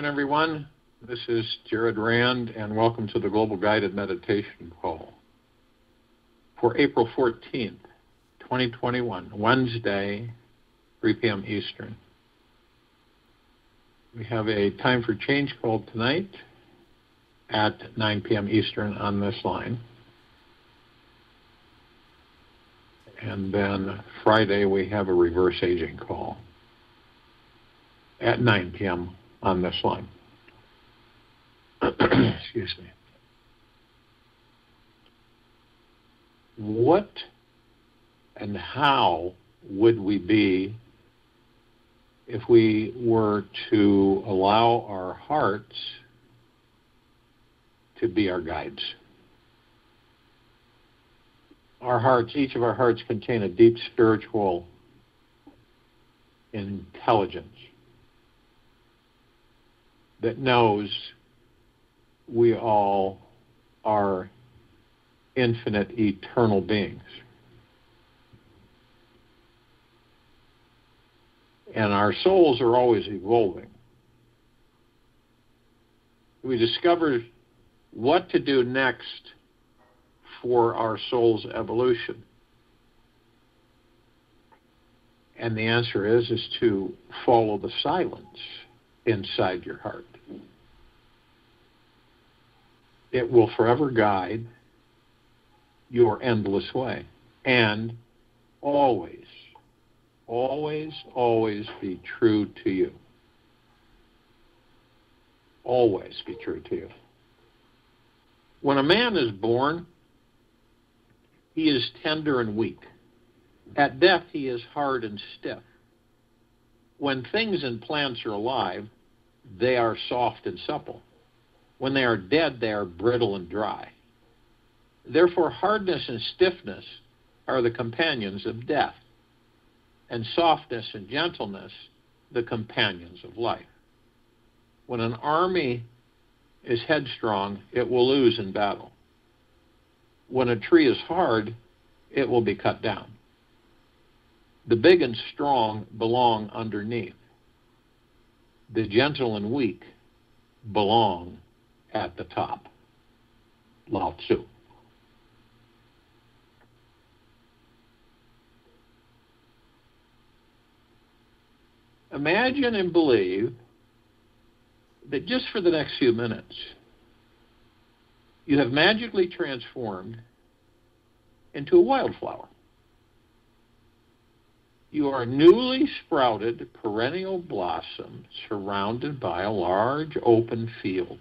afternoon, everyone. This is Jared Rand, and welcome to the Global Guided Meditation Call for April 14th, 2021, Wednesday, 3 p.m. Eastern. We have a time for change call tonight at 9 p.m. Eastern on this line. And then Friday, we have a reverse aging call at 9 p.m. on this line. Excuse me. What and how would we be if we were to allow our hearts to be our guides? Our hearts, each of our hearts contain a deep spiritual intelligence that knows we all are infinite, eternal beings. And our souls are always evolving. We discover what to do next for our soul's evolution. And the answer is to follow the silence inside your heart. It will forever guide your endless way and always, always, always be true to you. Always be true to you. When a man is born, he is tender and weak. At death, he is hard and stiff. When things and plants are alive, they are soft and supple. When they are dead, they are brittle and dry. Therefore, hardness and stiffness are the companions of death, and softness and gentleness the companions of life. When an army is headstrong, it will lose in battle. When a tree is hard, it will be cut down. The big and strong belong underneath. The gentle and weak belong at the top. Lao Tzu. Imagine and believe that just for the next few minutes, you have magically transformed into a wildflower. You are newly sprouted perennial blossom surrounded by a large open field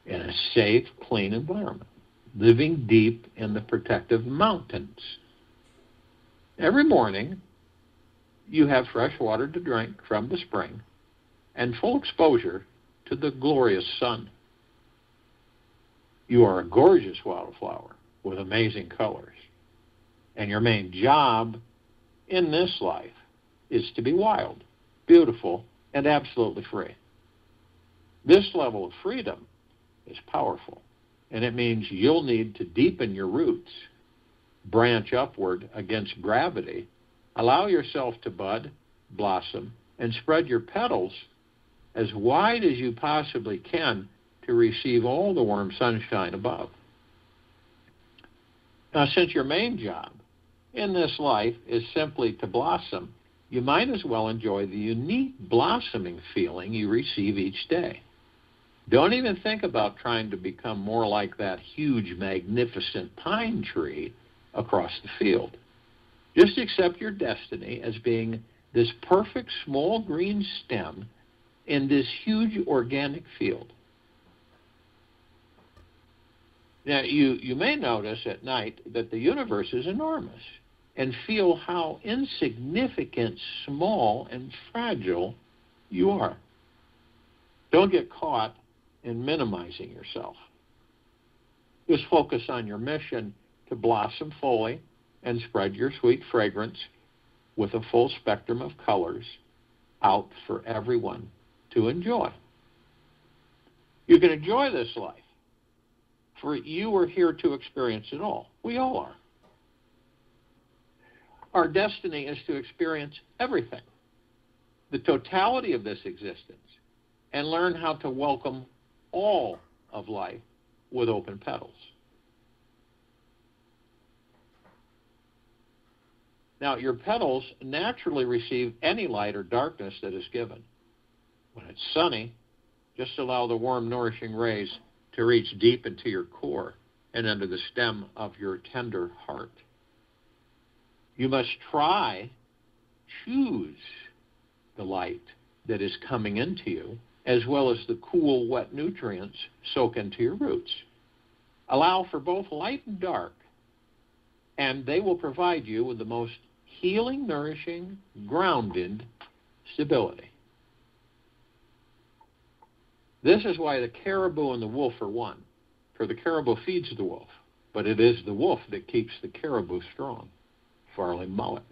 in a safe, clean environment, living deep in the protective mountains. Every morning, you have fresh water to drink from the spring and full exposure to the glorious sun. You are a gorgeous wildflower with amazing colors, and your main job in this life is to be wild, beautiful, and absolutely free. This level of freedom is powerful, and it means you'll need to deepen your roots, branch upward against gravity, allow yourself to bud, blossom, and spread your petals as wide as you possibly can to receive all the warm sunshine above. Now, since your main job in this life is simply to blossom, you might as well enjoy the unique blossoming feeling you receive each day. Don't even think about trying to become more like that huge, magnificent pine tree across the field. Just accept your destiny as being this perfect small green stem in this huge organic field. Now, you may notice at night that the universe is enormous and feel how insignificant, small, and fragile you are. Don't get caught in minimizing yourself. Just focus on your mission to blossom fully and spread your sweet fragrance with a full spectrum of colors out for everyone to enjoy. You can enjoy this life, for you are here to experience it all. We all are. Our destiny is to experience everything, the totality of this existence, and learn how to welcome all of life with open petals. Now, your petals naturally receive any light or darkness that is given. When it's sunny, just allow the warm, nourishing rays to reach deep into your core and into the stem of your tender heart. You must choose the light that is coming into you, as well as the cool, wet nutrients soak into your roots. Allow for both light and dark, and they will provide you with the most healing, nourishing, grounded stability. This is why the caribou and the wolf are one. For the caribou feeds the wolf, but it is the wolf that keeps the caribou strong. Farley Mullet.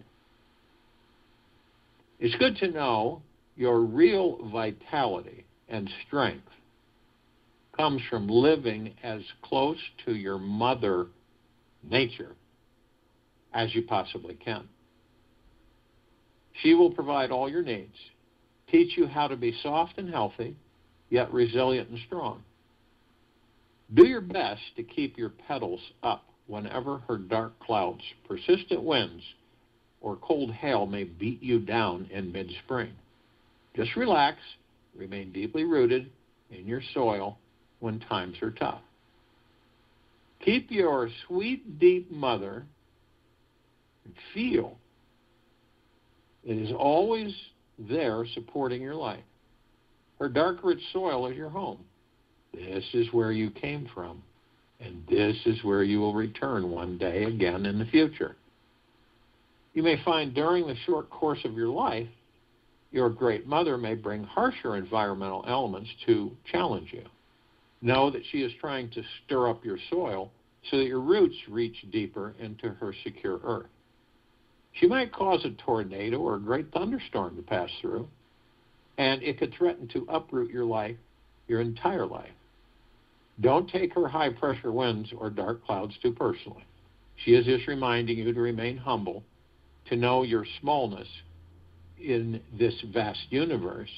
It's good to know your real vitality and strength comes from living as close to your mother nature as you possibly can. She will provide all your needs, teach you how to be soft and healthy, yet resilient and strong. Do your best to keep your petals up whenever her dark clouds, persistent winds, or cold hail may beat you down in mid-spring. Just relax, remain deeply rooted in your soil when times are tough. Keep your sweet, deep mother and feel it is always there supporting your life. Her dark, rich soil is your home. This is where you came from, and this is where you will return one day again in the future. You may find during the short course of your life, your great mother may bring harsher environmental elements to challenge you. Know that she is trying to stir up your soil so that your roots reach deeper into her secure earth. She might cause a tornado or a great thunderstorm to pass through, and it could threaten to uproot your life, your entire life. Don't take her high-pressure winds or dark clouds too personally. She is just reminding you to remain humble, to know your smallness in this vast universe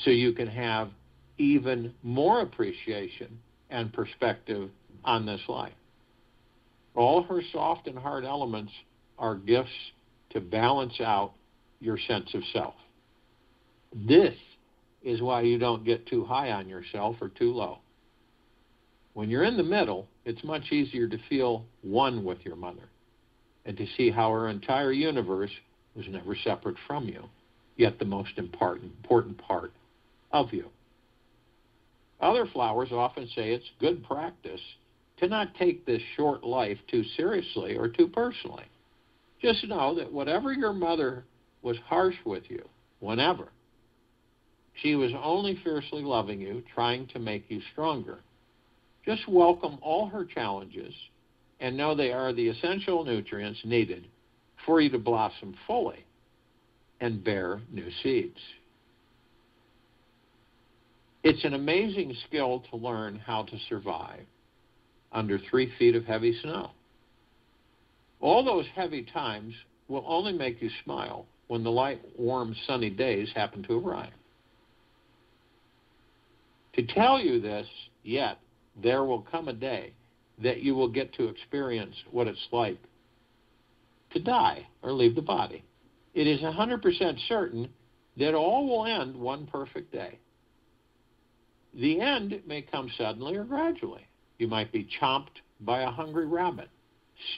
so you can have even more appreciation and perspective on this life. All her soft and hard elements are gifts to balance out your sense of self. This is why you don't get too high on yourself or too low. When you're in the middle, it's much easier to feel one with your mother and to see how her entire universe was never separate from you, yet the most important part of you. Other flowers often say it's good practice to not take this short life too seriously or too personally. Just know that whatever your mother was harsh with you, whenever, she was only fiercely loving you, trying to make you stronger. Just welcome all her challenges and know they are the essential nutrients needed for you to blossom fully and bear new seeds. It's an amazing skill to learn how to survive under 3 feet of heavy snow. All those heavy times will only make you smile when the light, warm, sunny days happen to arrive. To tell you this, yet there will come a day that you will get to experience what it's like to die or leave the body. It is 100% certain that all will end one perfect day. The end may come suddenly or gradually. You might be chomped by a hungry rabbit,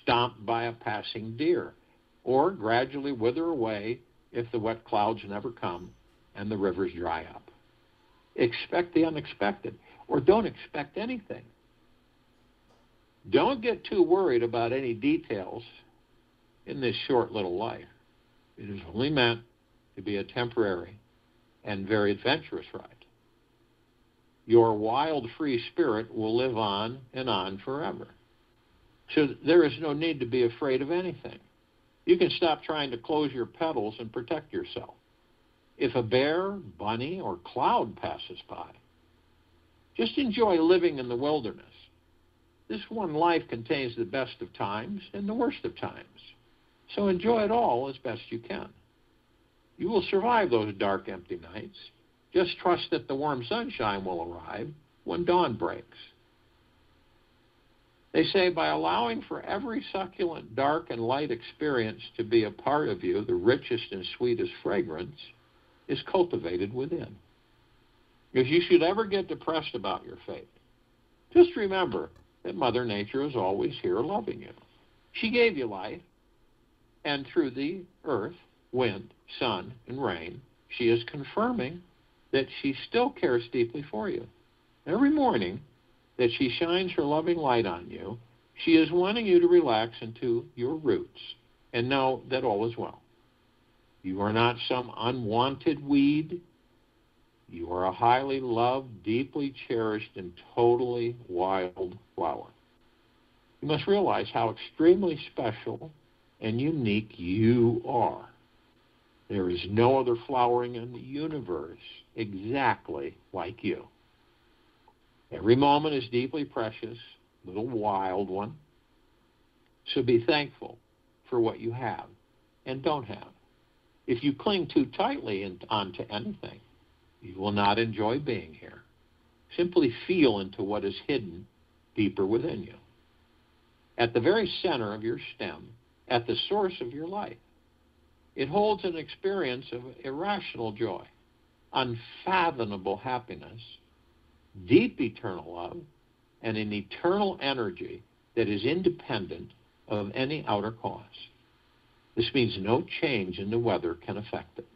stomped by a passing deer, or gradually wither away if the wet clouds never come and the rivers dry up. Expect the unexpected, or don't expect anything. Don't get too worried about any details in this short little life. It is only meant to be a temporary and very adventurous ride. Your wild, free spirit will live on and on forever. So there is no need to be afraid of anything. You can stop trying to close your petals and protect yourself. If a bear, bunny, or cloud passes by, just enjoy living in the wilderness. This one life contains the best of times and the worst of times. So enjoy it all as best you can. You will survive those dark, empty nights. Just trust that the warm sunshine will arrive when dawn breaks. They say by allowing for every succulent, dark, and light experience to be a part of you, the richest and sweetest fragrance is cultivated within. If you should ever get depressed about your fate, just remember that Mother Nature is always here loving you. She gave you life, and through the earth, wind, sun, and rain, she is confirming that she still cares deeply for you. Every morning that she shines her loving light on you, she is wanting you to relax into your roots and know that all is well. You are not some unwanted weed. You are a highly loved, deeply cherished, and totally wild flower. You must realize how extremely special and unique you are. There is no other flowering in the universe exactly like you. Every moment is deeply precious, little wild one. So be thankful for what you have and don't have. If you cling too tightly onto anything, you will not enjoy being here. Simply feel into what is hidden deeper within you. At the very center of your stem, at the source of your life, it holds an experience of irrational joy, unfathomable happiness, deep eternal love, and an eternal energy that is independent of any outer cause. This means no change in the weather can affect it.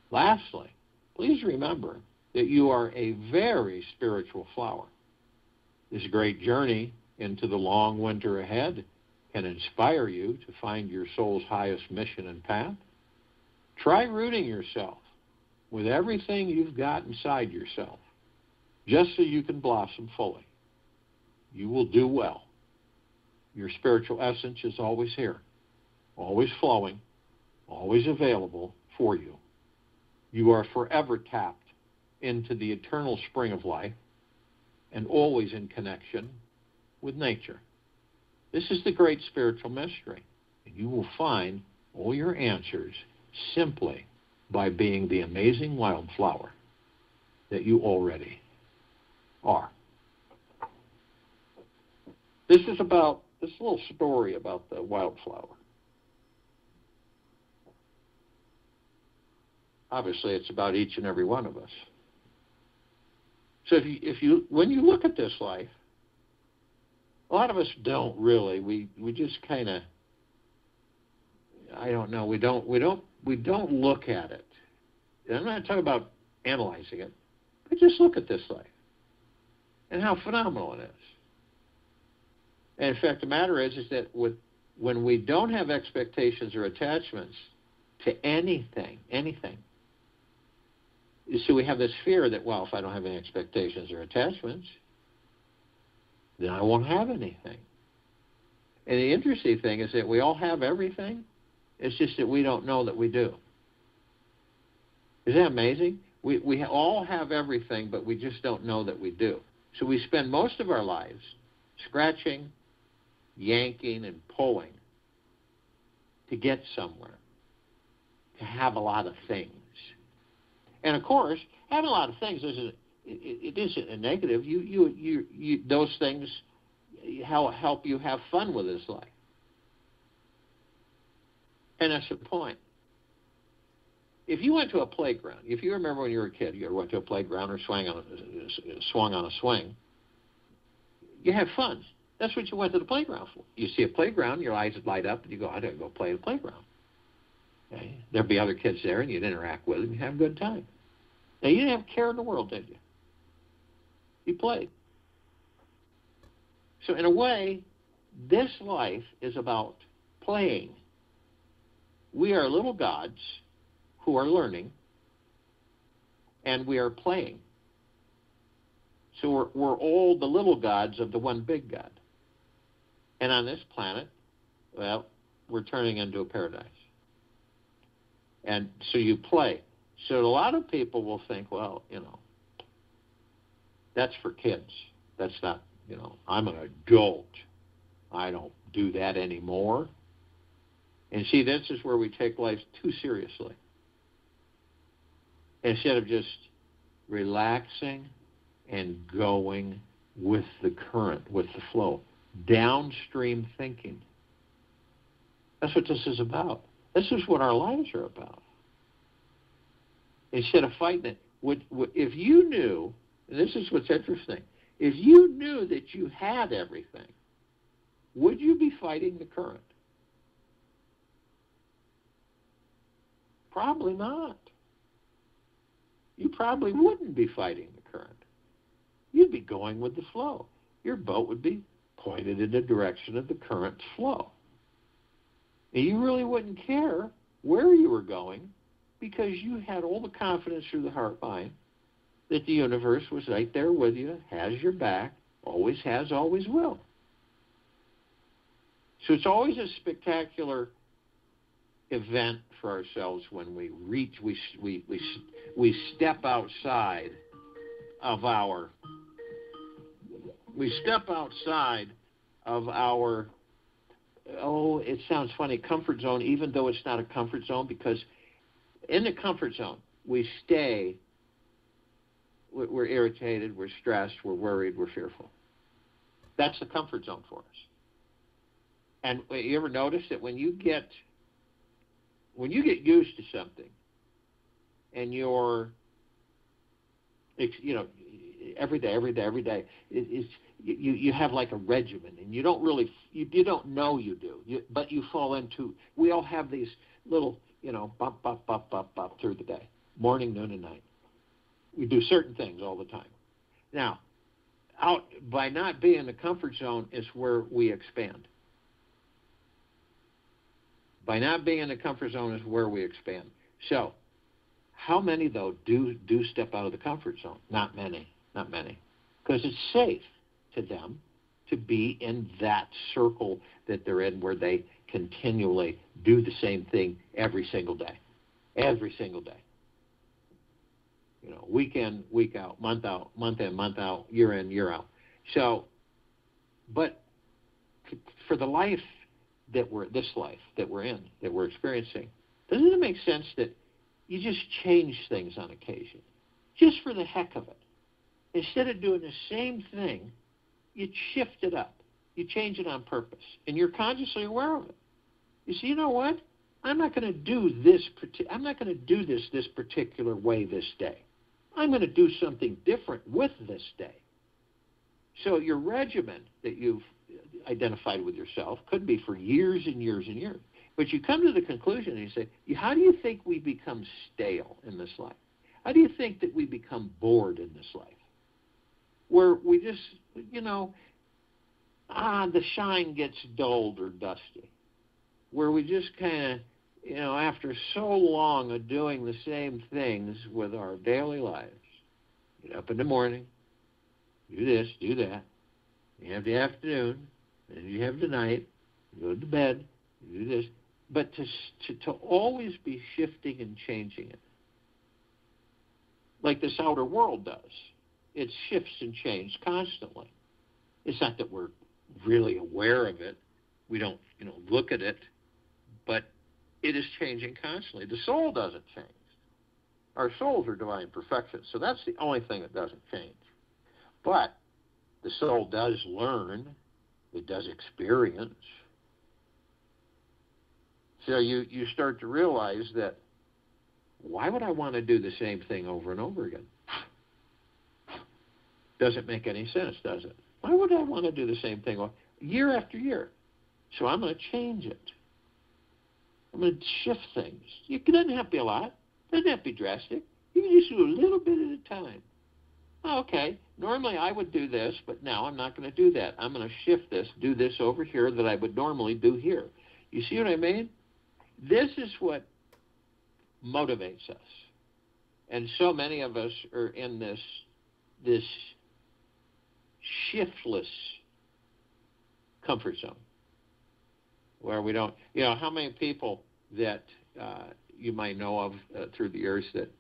Lastly, please remember that you are a very spiritual flower. This great journey into the long winter ahead can inspire you to find your soul's highest mission and path. Try rooting yourself with everything you've got inside yourself, just so you can blossom fully. You will do well. Your spiritual essence is always here, always flowing, always available for you. You are forever tapped into the eternal spring of life and always in connection with nature. This is the great spiritual mystery, and you will find all your answers simply by being the amazing wildflower that you already are. This is about this little story about the wildflower. Obviously, it's about each and every one of us. So when you look at this life, a lot of us don't really. We just kind of, I don't know. We don't look at it. And I'm not talking about analyzing it, but just look at this life and how phenomenal it is. And in fact, the matter is that when we don't have expectations or attachments to anything, so we have this fear that, well, if I don't have any expectations or attachments, then I won't have anything. And the interesting thing is that we all have everything. It's just that we don't know that we do. Isn't that amazing? We all have everything, but we just don't know that we do. So we spend most of our lives scratching, yanking, and pulling to get somewhere, to have a lot of things. And of course, having a lot of things isn't a negative. You those things help you have fun with this life. And that's the point. If you went to a playground, if you remember when you were a kid, you ever went to a playground or swung on a swing, you have fun. That's what you went to the playground for. You see a playground, your eyes would light up, and you go, I gotta go play the playground. Okay? There'd be other kids there, and you'd interact with them, and have a good time. Now, you didn't have a care in the world, did you? You played. So in a way, this life is about playing. We are little gods who are learning, and we are playing. So we're all the little gods of the one big God. And on this planet, well, we're turning into a paradise. And so you play. So a lot of people will think, well, that's for kids. That's not, I'm an adult. I don't do that anymore. And see, this is where we take life too seriously. instead of just relaxing and going with the current, with the flow. Downstream thinking. That's what this is about. This is what our lives are about. Instead of fighting it, if you knew, and this is what's interesting, if you knew that you had everything, would you be fighting the current? Probably not. You probably wouldn't be fighting the current. You'd be going with the flow. Your boat would be pointed in the direction of the current's flow. And you really wouldn't care where you were going because you had all the confidence through the heart mind that the universe was right there with you, has your back, always has, always will. So it's always a spectacular event for ourselves when we step outside of our it sounds funny, comfort zone, even though it's not a comfort zone, because in the comfort zone we stay, we're irritated, we're stressed, we're worried, we're fearful. That's the comfort zone for us. And you ever notice that when you get used to something, and you're, every day, you have like a regimen, and you don't know you do, but you fall into. We all have these little, bump through the day, morning, noon, and night. We do certain things all the time. Now, by not being in the comfort zone is where we expand. By not being in the comfort zone is where we expand. So, how many, though, do step out of the comfort zone? Not many. Because it's safe to them to be in that circle that they're in where they continually do the same thing every single day. Every single day. Week in, week out, month in, month out, year in, year out. So, but for the life that we're in, that we're experiencing, doesn't it make sense that you just change things on occasion, just for the heck of it? Instead of doing the same thing, you shift it up. You change it on purpose, and you're consciously aware of it. You say, you know what? I'm not going to do this. I'm not going to do this particular way this day. I'm going to do something different with this day. So your regimen that you've identified with yourself could be for years and years and years. But you come to the conclusion and you say, how do you think we become stale in this life? How do you think that we become bored in this life? Where we just, the shine gets dulled or dusty. Where we just kind of, after so long of doing the same things with our daily lives, get up in the morning, do this, do that, you have the afternoon, and you have the night, you go to bed, you do this, but to always be shifting and changing it, like this outer world does. It shifts and changes constantly. It's not that we're really aware of it. We don't, look at it, but it is changing constantly. The soul doesn't change. Our souls are divine perfection, so that's the only thing that doesn't change. But the soul does learn. It does experience. So you start to realize that, why would I want to do the same thing over and over again? Doesn't make any sense, does it? Why would I want to do the same thing year after year? So I'm going to change it. I'm going to shift things. It doesn't have to be a lot. It doesn't have to be drastic. You can just do a little bit at a time. Okay, normally I would do this, but now I'm not going to do that. I'm going to shift this, do this over here that I would normally do here. You see what I mean? This is what motivates us. And so many of us are in this shiftless comfort zone where we don't, how many people that you might know of through the years that,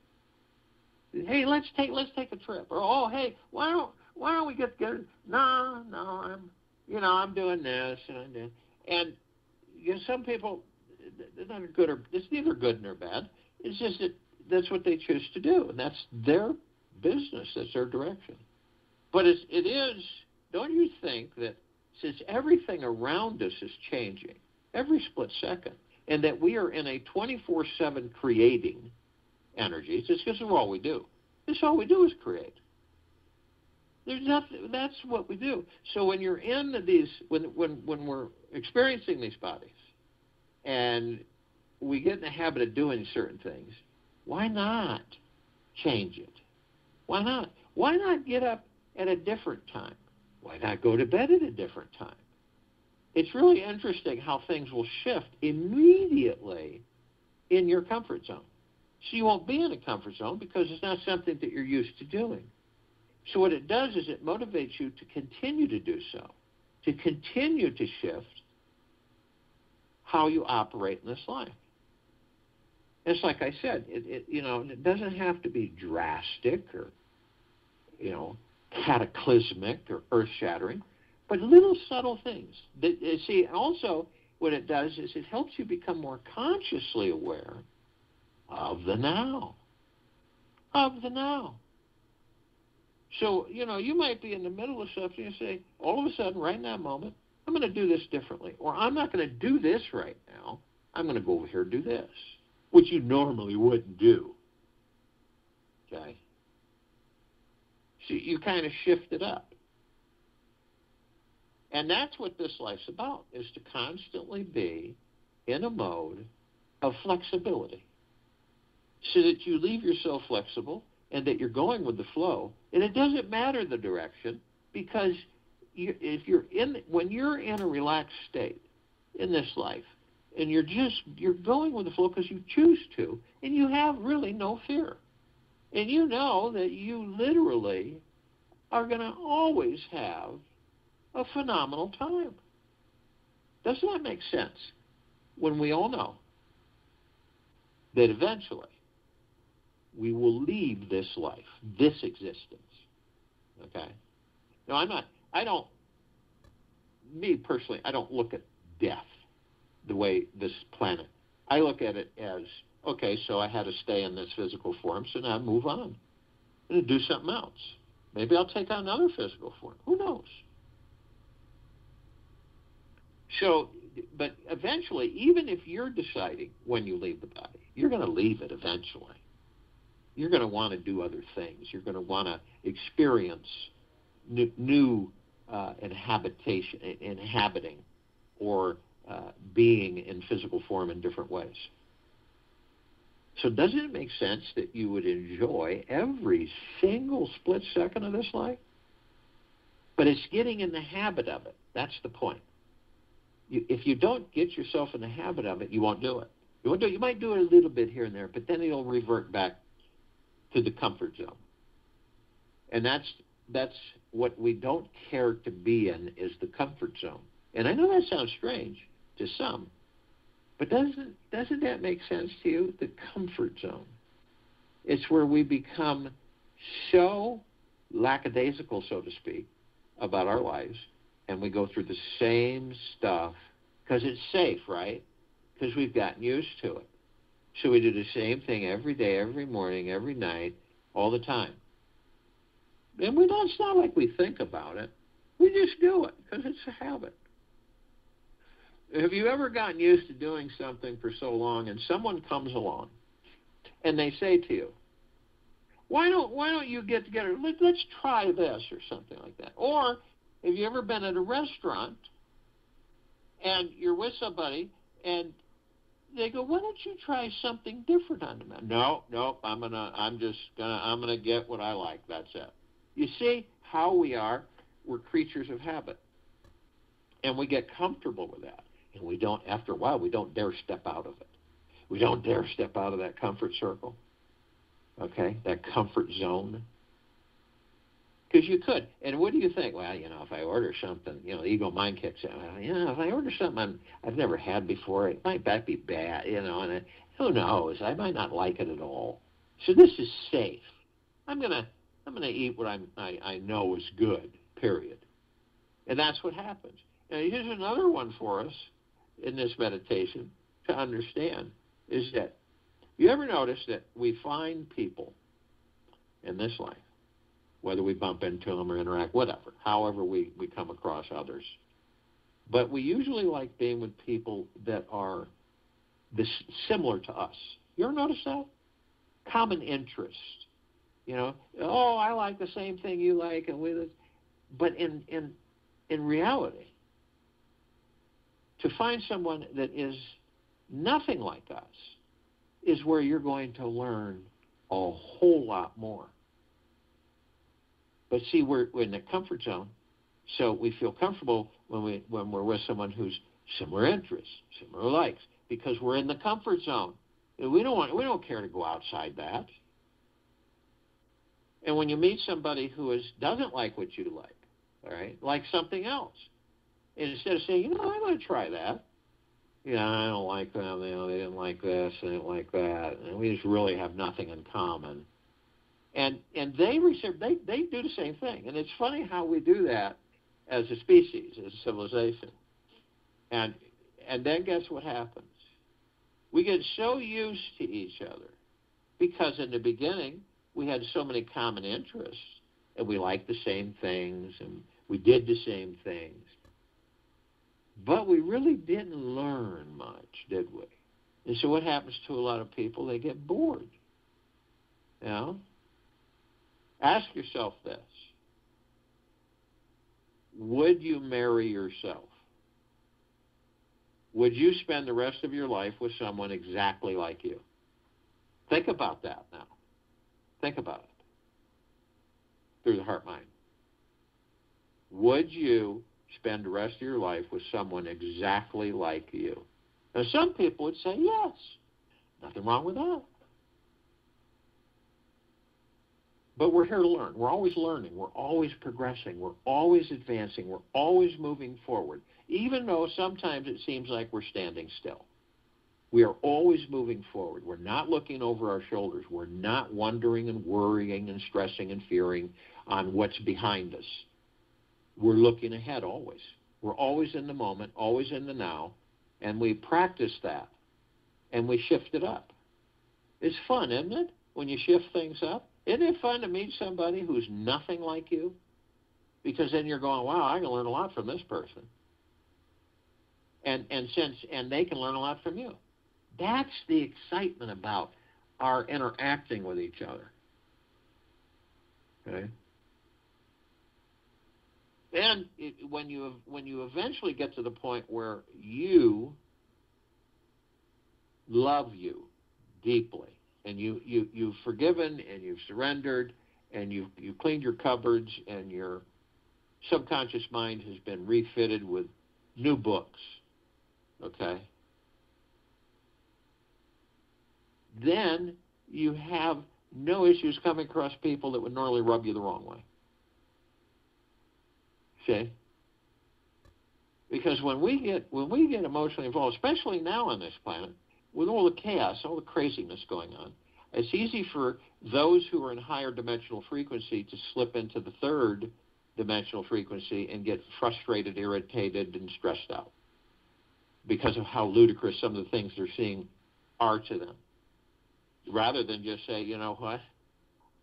hey, let's take a trip, or hey, why don't we get together? No, I'm doing this and I'm doing, and some people, they're not good, or it's neither good nor bad. It's just that that's what they choose to do, and that's their business. That's their direction. But it is, don't you think that since everything around us is changing every split second, and that we are in a 24/7 creating energy, it's just all we do. This all we do is create. There's nothing. That's what we do. So when you're in these, when we're experiencing these bodies, and we get in the habit of doing certain things, why not change it? Why not? Why not get up at a different time? Why not go to bed at a different time? It's really interesting how things will shift immediately in your comfort zone. So you won't be in a comfort zone because it's not something that you're used to doing. So what it does is it motivates you to continue to do so, to continue to shift how you operate in this life. It's like I said, it doesn't have to be drastic or, cataclysmic or earth-shattering, but little subtle things. See, also what it does is it helps you become more consciously aware of the now. Of the now. So, you might be in the middle of something and say, all of a sudden, right in that moment, I'm going to do this differently. Or I'm not going to do this right now. I'm going to go over here and do this, which you normally wouldn't do. Okay? So you kind of shift it up. And that's what this life's about, is to constantly be in a mode of flexibility so that you leave yourself flexible and that you're going with the flow. And it doesn't matter the direction, because when you're in a relaxed state in this life, and you're going with the flow because you choose to, and you have really no fear. And you know that you literally are going to always have a phenomenal time. Doesn't that make sense? When we all know that eventually we will leave this life, this existence. Okay? Now, me personally, I don't look at death the way this planet. I look at it as, okay, so I had to stay in this physical form, so now I move on and do something else. Maybe I'll take on another physical form. Who knows? So, but eventually, even if you're deciding when you leave the body, you're going to leave it eventually. You're going to want to do other things. You're going to want to experience new inhabiting or being in physical form in different ways. So doesn't it make sense that you would enjoy every single split second of this life? But it's getting in the habit of it. That's the point. If you don't get yourself in the habit of it, you won't do it. You might do it a little bit here and there, but then it'll revert back to the comfort zone. And that's what we don't care to be in, is the comfort zone. And I know that sounds strange to some, but doesn't that make sense to you? The comfort zone. It's where we become so lackadaisical, so to speak, about our lives, and we go through the same stuff because it's safe, right? Because we've gotten used to it. So we do the same thing every day, every morning, every night, all the time. And it's not like we think about it. We just do it because it's a habit. Have you ever gotten used to doing something for so long and someone comes along and they say to you, why don't you get together? Let's try this or something like that. Or have you ever been at a restaurant and you're with somebody and they go, why don't you try something different on the menu? No, I'm gonna get what I like. That's it. You see how we are? We're creatures of habit. And we get comfortable with that. And after a while, we don't dare step out of it. We don't dare step out of that comfort circle. Okay? That comfort zone. Because you could. And what do you think? Well, if I order something, the ego mind kicks in. If I order something I've never had before, it might be bad, and who knows? I might not like it at all. So this is safe. I'm gonna eat what I know is good, period. And that's what happens. Now, here's another one for us in this meditation to understand, is that You ever notice that we find people in this life, whether we bump into them or interact, whatever, however we come across others, but we usually like being with people that are similar to us. You ever notice that? Common interest. You know, oh, I like the same thing you like, and but in reality, to find someone that is nothing like us is where you're going to learn a whole lot more. But see, we're in the comfort zone, so we feel comfortable when we're with someone who's similar interests, similar likes, because we're in the comfort zone. We don't care to go outside that. And when you meet somebody who doesn't like what you like, all right, like something else, and instead of saying, I want to try that, I don't like them, they didn't like this, they didn't like that, and we just really have nothing in common. And they do the same thing. And it's funny how we do that as a species, as a civilization. And then guess what happens? We get so used to each other because in the beginning we had so many common interests and we liked the same things and we did the same things. But we really didn't learn much, did we? And so what happens to a lot of people? They get bored. Ask yourself this. Would you marry yourself? Would you spend the rest of your life with someone exactly like you? Think about that now. Think about it. Through the heart-mind. Would you spend the rest of your life with someone exactly like you? Now, some people would say yes. Nothing wrong with that. But we're here to learn. We're always learning. We're always progressing. We're always advancing. We're always moving forward, even though sometimes it seems like we're standing still. We are always moving forward. We're not looking over our shoulders. We're not wondering and worrying and stressing and fearing on what's behind us. We're looking ahead always. We're always in the moment, always in the now, and we practice that, and we shift it up. It's fun, isn't it, when you shift things up? Isn't it fun to meet somebody who's nothing like you? Because then you're going, wow, I can learn a lot from this person. And they can learn a lot from you. That's the excitement about our interacting with each other. Okay? And when you eventually get to the point where you love you deeply, and you've forgiven and you've surrendered and you've cleaned your cupboards and your subconscious mind has been refitted with new books, okay? Then you have no issues coming across people that would normally rub you the wrong way. See? Because when we get emotionally involved, especially now on this planet, with all the chaos, all the craziness going on, it's easy for those who are in higher dimensional frequency to slip into the third dimensional frequency and get frustrated, irritated, and stressed out because of how ludicrous some of the things they're seeing are to them. Rather than just say, you know what,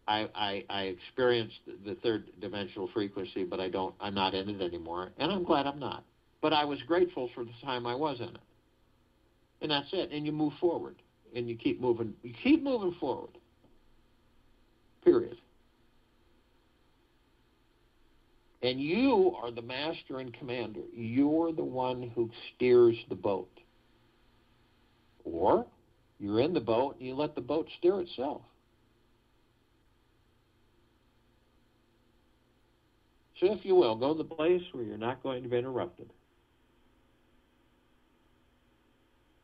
I experienced the third dimensional frequency, but I'm not in it anymore, and I'm glad I'm not. But I was grateful for the time I was in it. And that's it. And you move forward. And you keep moving. You keep moving forward. Period. And you are the master and commander. You're the one who steers the boat. Or you're in the boat and you let the boat steer itself. So if you will, go to the place where you're not going to be interrupted.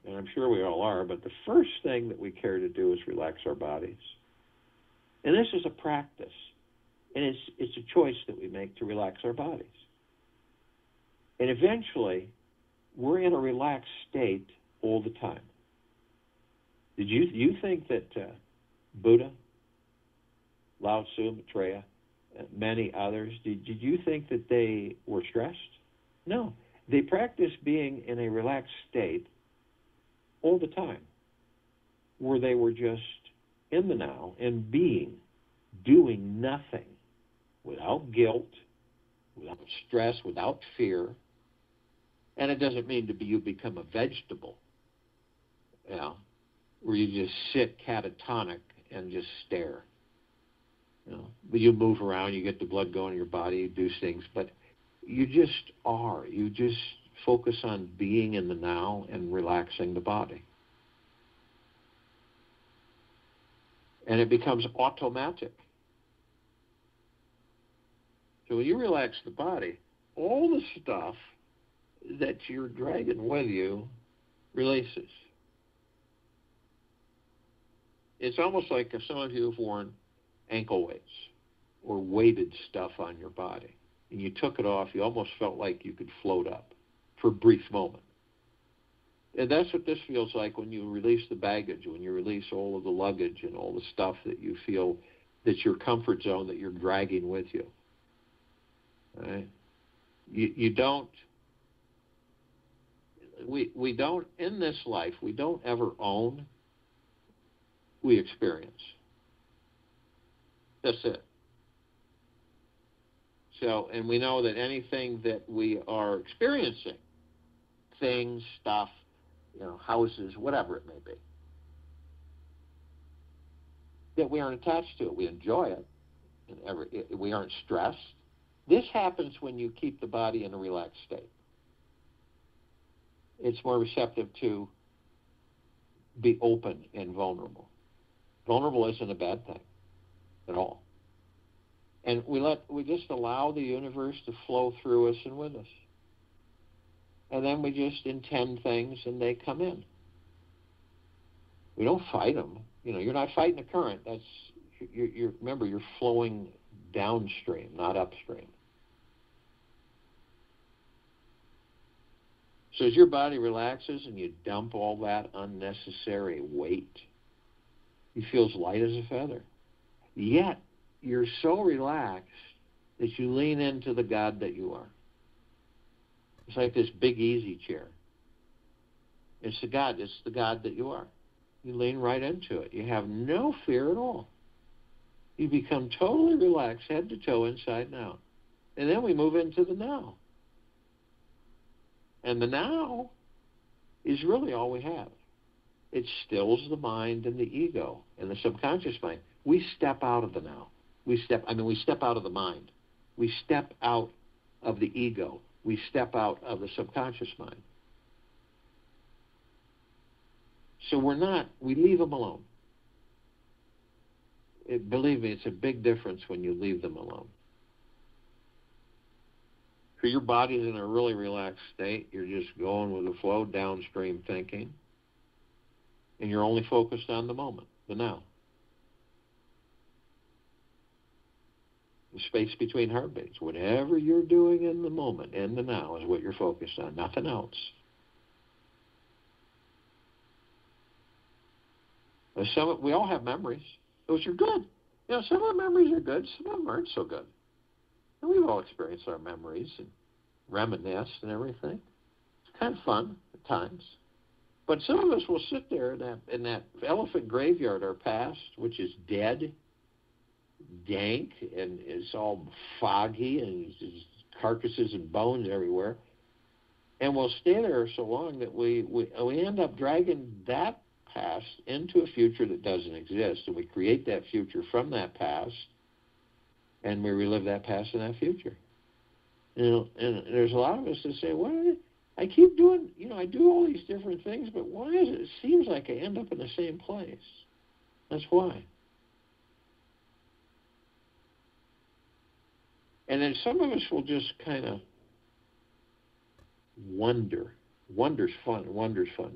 And I'm sure we all are, but the first thing that we care to do is relax our bodies. And this is a practice. And it's a choice that we make to relax our bodies. And eventually, we're in a relaxed state all the time. Did you think that Buddha, Lao Tzu, Maitreya, many others, did you think that they were stressed? No. They practiced being in a relaxed state all the time. where they were just in the now and being, doing nothing, without guilt, without stress, without fear. And it doesn't mean you become a vegetable, where you just sit catatonic and just stare. But you move around, you get the blood going in your body, you do things, but you just are. You just focus on being in the now and relaxing the body. And it becomes automatic. So when you relax the body, all the stuff that you're dragging with you releases. It's almost like if some of you have worn ankle weights or weighted stuff on your body, and you took it off, you almost felt like you could float up for a brief moment. And that's what this feels like when you release the baggage, when you release all of the luggage and all the stuff that you feel that's your comfort zone that you're dragging with you. Right? We don't, in this life, we don't ever own, we experience. That's it. So, and we know that anything that we are experiencing, things, stuff, houses, whatever it may be, that we aren't attached to it. We enjoy it. We aren't stressed. This happens when you keep the body in a relaxed state. It's more receptive to be open and vulnerable. Vulnerable isn't a bad thing at all. And we just allow the universe to flow through us and with us. And then we just intend things and they come in. We don't fight them. You're not fighting the current. Remember, you're flowing downstream, not upstream. So as your body relaxes and you dump all that unnecessary weight, you feel as light as a feather. Yet, you're so relaxed that you lean into the God that you are. It's like this big easy chair. It's the God that you are. You lean right into it. You have no fear at all. You become totally relaxed, head to toe, inside and out. And then we move into the now. And the now is really all we have. It stills the mind and the ego and the subconscious mind. We step out of the now. We step out of the mind. We step out of the ego. We step out of the subconscious mind. So we leave them alone. Believe me, it's a big difference when you leave them alone. If your body's in a really relaxed state, you're just going with the flow, downstream thinking, and you're only focused on the moment, the now. The space between heartbeats. Whatever you're doing in the moment, in the now, is what you're focused on, nothing else. We all have memories. Those are good. Some of the memories are good, some of them aren't so good. And we've all experienced our memories and reminisce and everything. It's kind of fun at times. But some of us will sit there in that elephant graveyard, our past, which is dead, dank, and it's all foggy, and there's carcasses and bones everywhere. And we'll stay there so long that we end up dragging that past into a future that doesn't exist, and we create that future from that past, and we relive that past and that future. And there's a lot of us that say, "Well, I keep doing, I do all these different things, but why is it? It seems like I end up in the same place." That's why. And then some of us will just kind of wonder. Wonder's fun.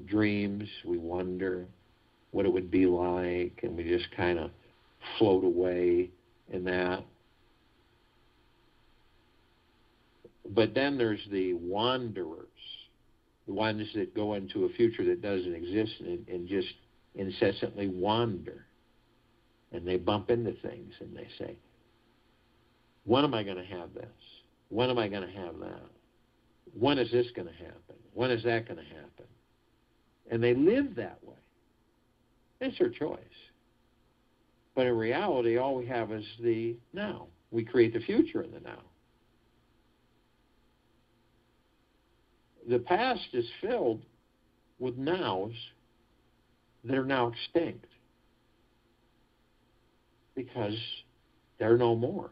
Dreams, we wonder what it would be like, and we just kind of float away in that. But then there's the wanderers, the ones that go into a future that doesn't exist and just incessantly wander. And they bump into things and they say, when am I going to have this? When am I going to have that? When is this going to happen? When is that going to happen? And they live that way. It's our choice. But in reality, all we have is the now. We create the future in the now. The past is filled with nows that are now extinct because they're no more.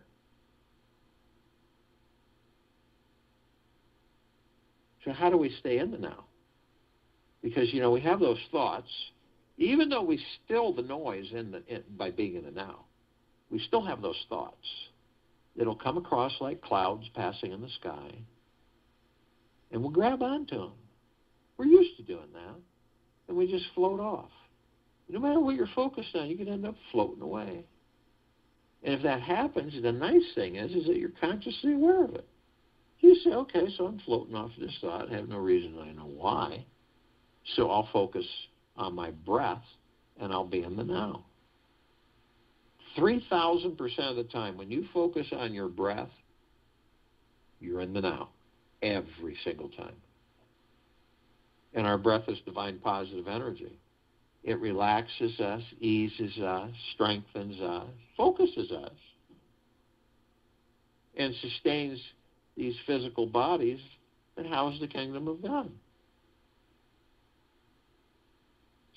So how do we stay in the now? Because, we have those thoughts. Even though we still the noise by being in the now, we still have those thoughts. It'll come across like clouds passing in the sky, and we'll grab onto them. We're used to doing that, and we just float off. No matter what you're focused on, you can end up floating away. And if that happens, the nice thing is that you're consciously aware of it. You say, okay, so I'm floating off this thought. I have no reason I know why. So I'll focus on my breath, and I'll be in the now. 3,000% of the time, when you focus on your breath, you're in the now, every single time. And our breath is divine positive energy. It relaxes us, eases us, strengthens us, focuses us, and sustains these physical bodies that house the kingdom of God.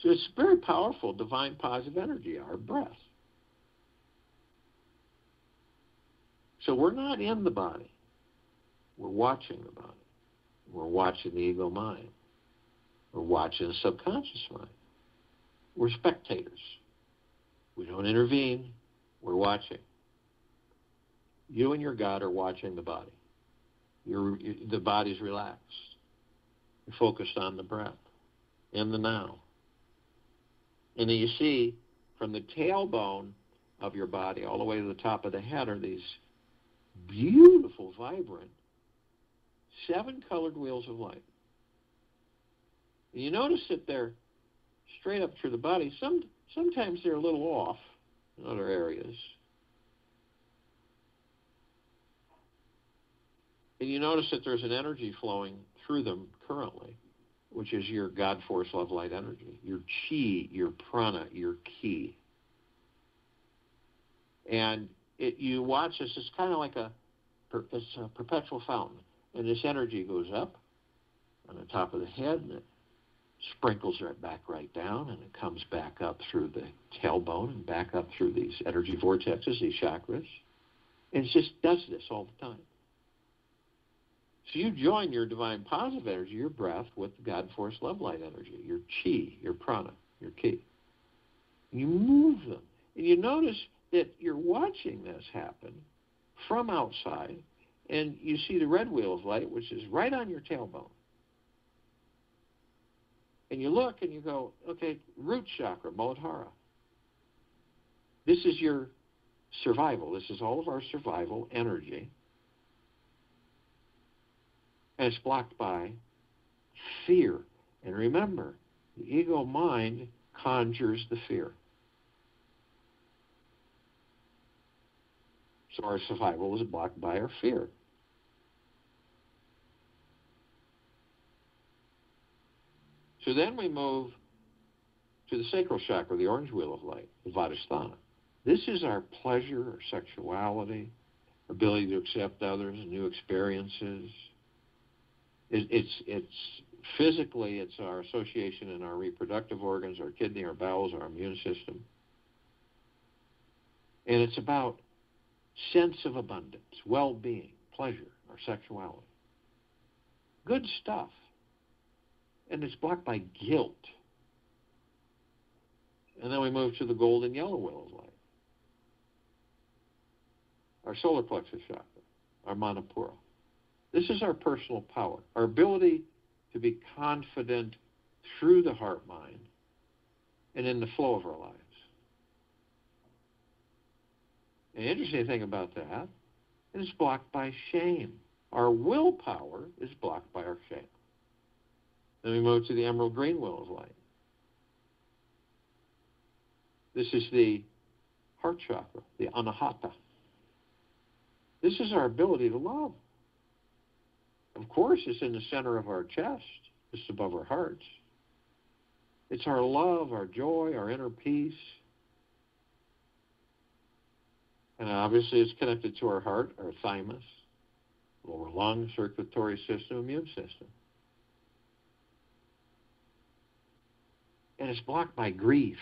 So it's very powerful, divine positive energy, our breath. So we're not in the body. We're watching the body. We're watching the ego mind. We're watching the subconscious mind. We're spectators. We don't intervene. We're watching. You and your God are watching the body. The body's relaxed. You're focused on the breath, in the now. And then you see, from the tailbone of your body all the way to the top of the head are these beautiful, vibrant, 7 colored wheels of light. And you notice that they're straight up through the body. Sometimes they're a little off in other areas. And you notice that there's an energy flowing through them currently, which is your God force love light energy, your chi, your prana, your ki. And you watch this, it's kind of like it's a perpetual fountain. And this energy goes up on the top of the head, and it sprinkles right down, and it comes back up through the tailbone and back up through these energy vortexes, these chakras. And it just does this all the time. So you join your divine positive energy, your breath, with the God force love light energy, your chi, your prana, your ki. You move them. And you notice that you're watching this happen from outside, and you see the red wheel of light, which is right on your tailbone. And you look and you go, okay, root chakra, Muladhara. This is your survival. This is all of our survival energy. And it's blocked by fear. And remember, the ego mind conjures the fear. So our survival is blocked by our fear. So then we move to the sacral chakra, the orange wheel of light, the Vadhisthana. This is our pleasure, our sexuality, ability to accept others, new experiences. It's physically, it's our association in our reproductive organs, our kidney, our bowels, our immune system. And it's about sense of abundance, well-being, pleasure, our sexuality. Good stuff. And it's blocked by guilt. And then we move to the golden yellow wheel of light. Our solar plexus chakra, our Manipura. This is our personal power, our ability to be confident through the heart-mind and in the flow of our lives. And the interesting thing about that is it's blocked by shame. Our willpower is blocked by our shame. Then we move to the emerald green wheel of light. This is the heart chakra, the anahata. This is our ability to love. Of course, it's in the center of our chest, just above our hearts. It's our love, our joy, our inner peace. And obviously it's connected to our heart, our thymus, lower lung, circulatory system, immune system. And it's blocked by grief.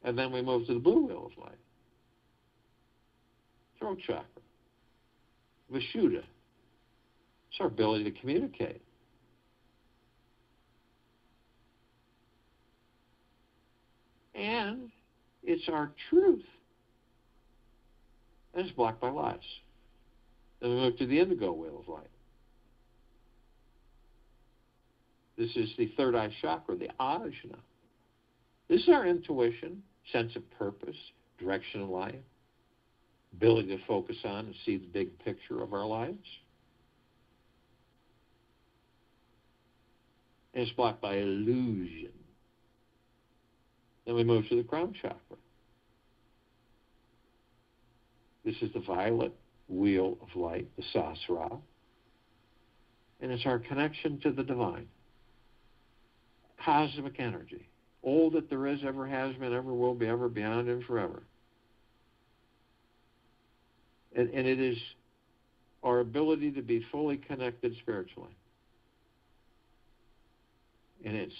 And then we move to the blue wheel of light. Throat chakra. Vishuddha. It's our ability to communicate. And it's our truth. And it's blocked by lies. Then we move to the indigo wheel of light. This is the third eye chakra, the ajna. This is our intuition, sense of purpose, direction in life, ability to focus on and see the big picture of our lives. And it's blocked by illusion. Then we move to the crown chakra. This is the violet wheel of light, the sasra. And it's our connection to the divine. Cosmic energy. All that there is, ever has been, ever will be, ever, beyond, and forever. And it is our ability to be fully connected spiritually. And it's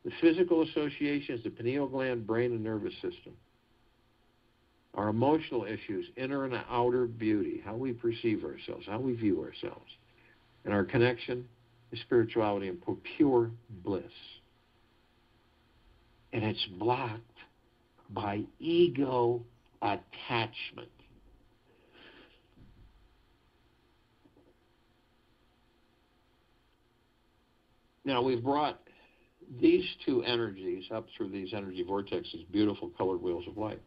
the physical associations, the pineal gland, brain, and nervous system. Our emotional issues, inner and outer beauty, how we perceive ourselves, how we view ourselves. And our connection to spirituality and pure bliss. And it's blocked by ego attachment. Now, we've brought these two energies up through these energy vortexes, beautiful colored wheels of light.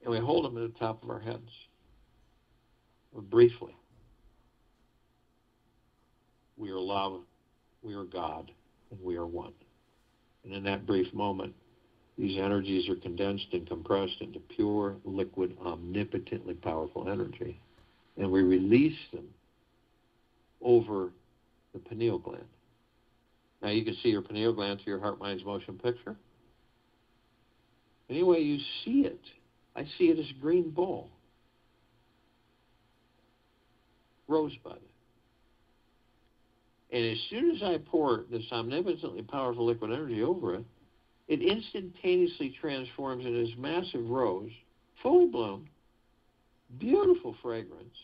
And we hold them at the top of our heads. Briefly. We are love, we are God, and we are one. And in that brief moment, these energies are condensed and compressed into pure, liquid, omnipotently powerful energy. And we release them over the pineal gland. Now you can see your pineal gland through your heart, mind's motion picture. Any way you see it, I see it as a green ball. Rosebud. And as soon as I pour this omnipotently powerful liquid energy over it, it instantaneously transforms into this massive rose, fully bloomed, beautiful fragrance,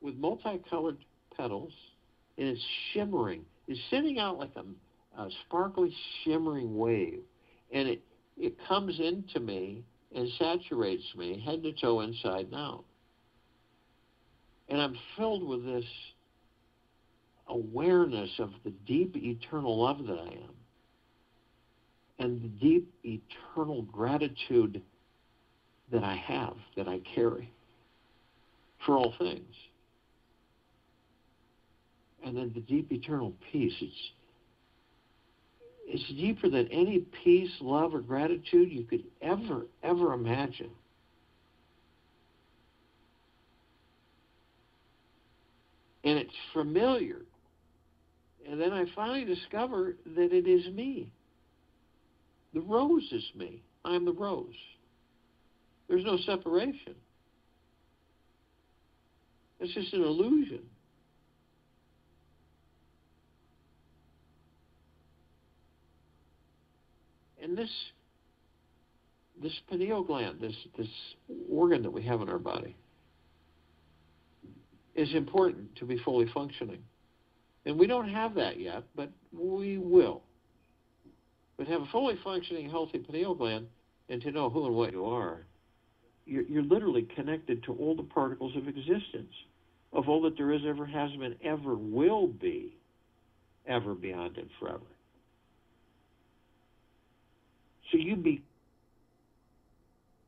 with multicolored petals, and it's shimmering. It's sending out like a sparkly, shimmering wave. And it comes into me and saturates me head to toe, inside and out. And I'm filled with this awareness of the deep, eternal love that I am. And the deep, eternal gratitude that I have, that I carry for all things. And then the deep, eternal peace. It's deeper than any peace, love, or gratitude you could ever imagine. And it's familiar. And then I finally discover that it is me. The rose is me. I'm the rose. There's no separation. It's just an illusion. And this pineal gland, this organ that we have in our body, is important to be fully functioning. And we don't have that yet, but we will. But to have a fully functioning, healthy pineal gland, and to know who and what you are, you're literally connected to all the particles of existence, of all that there is, ever has been, ever will be, ever, beyond, and forever. So you be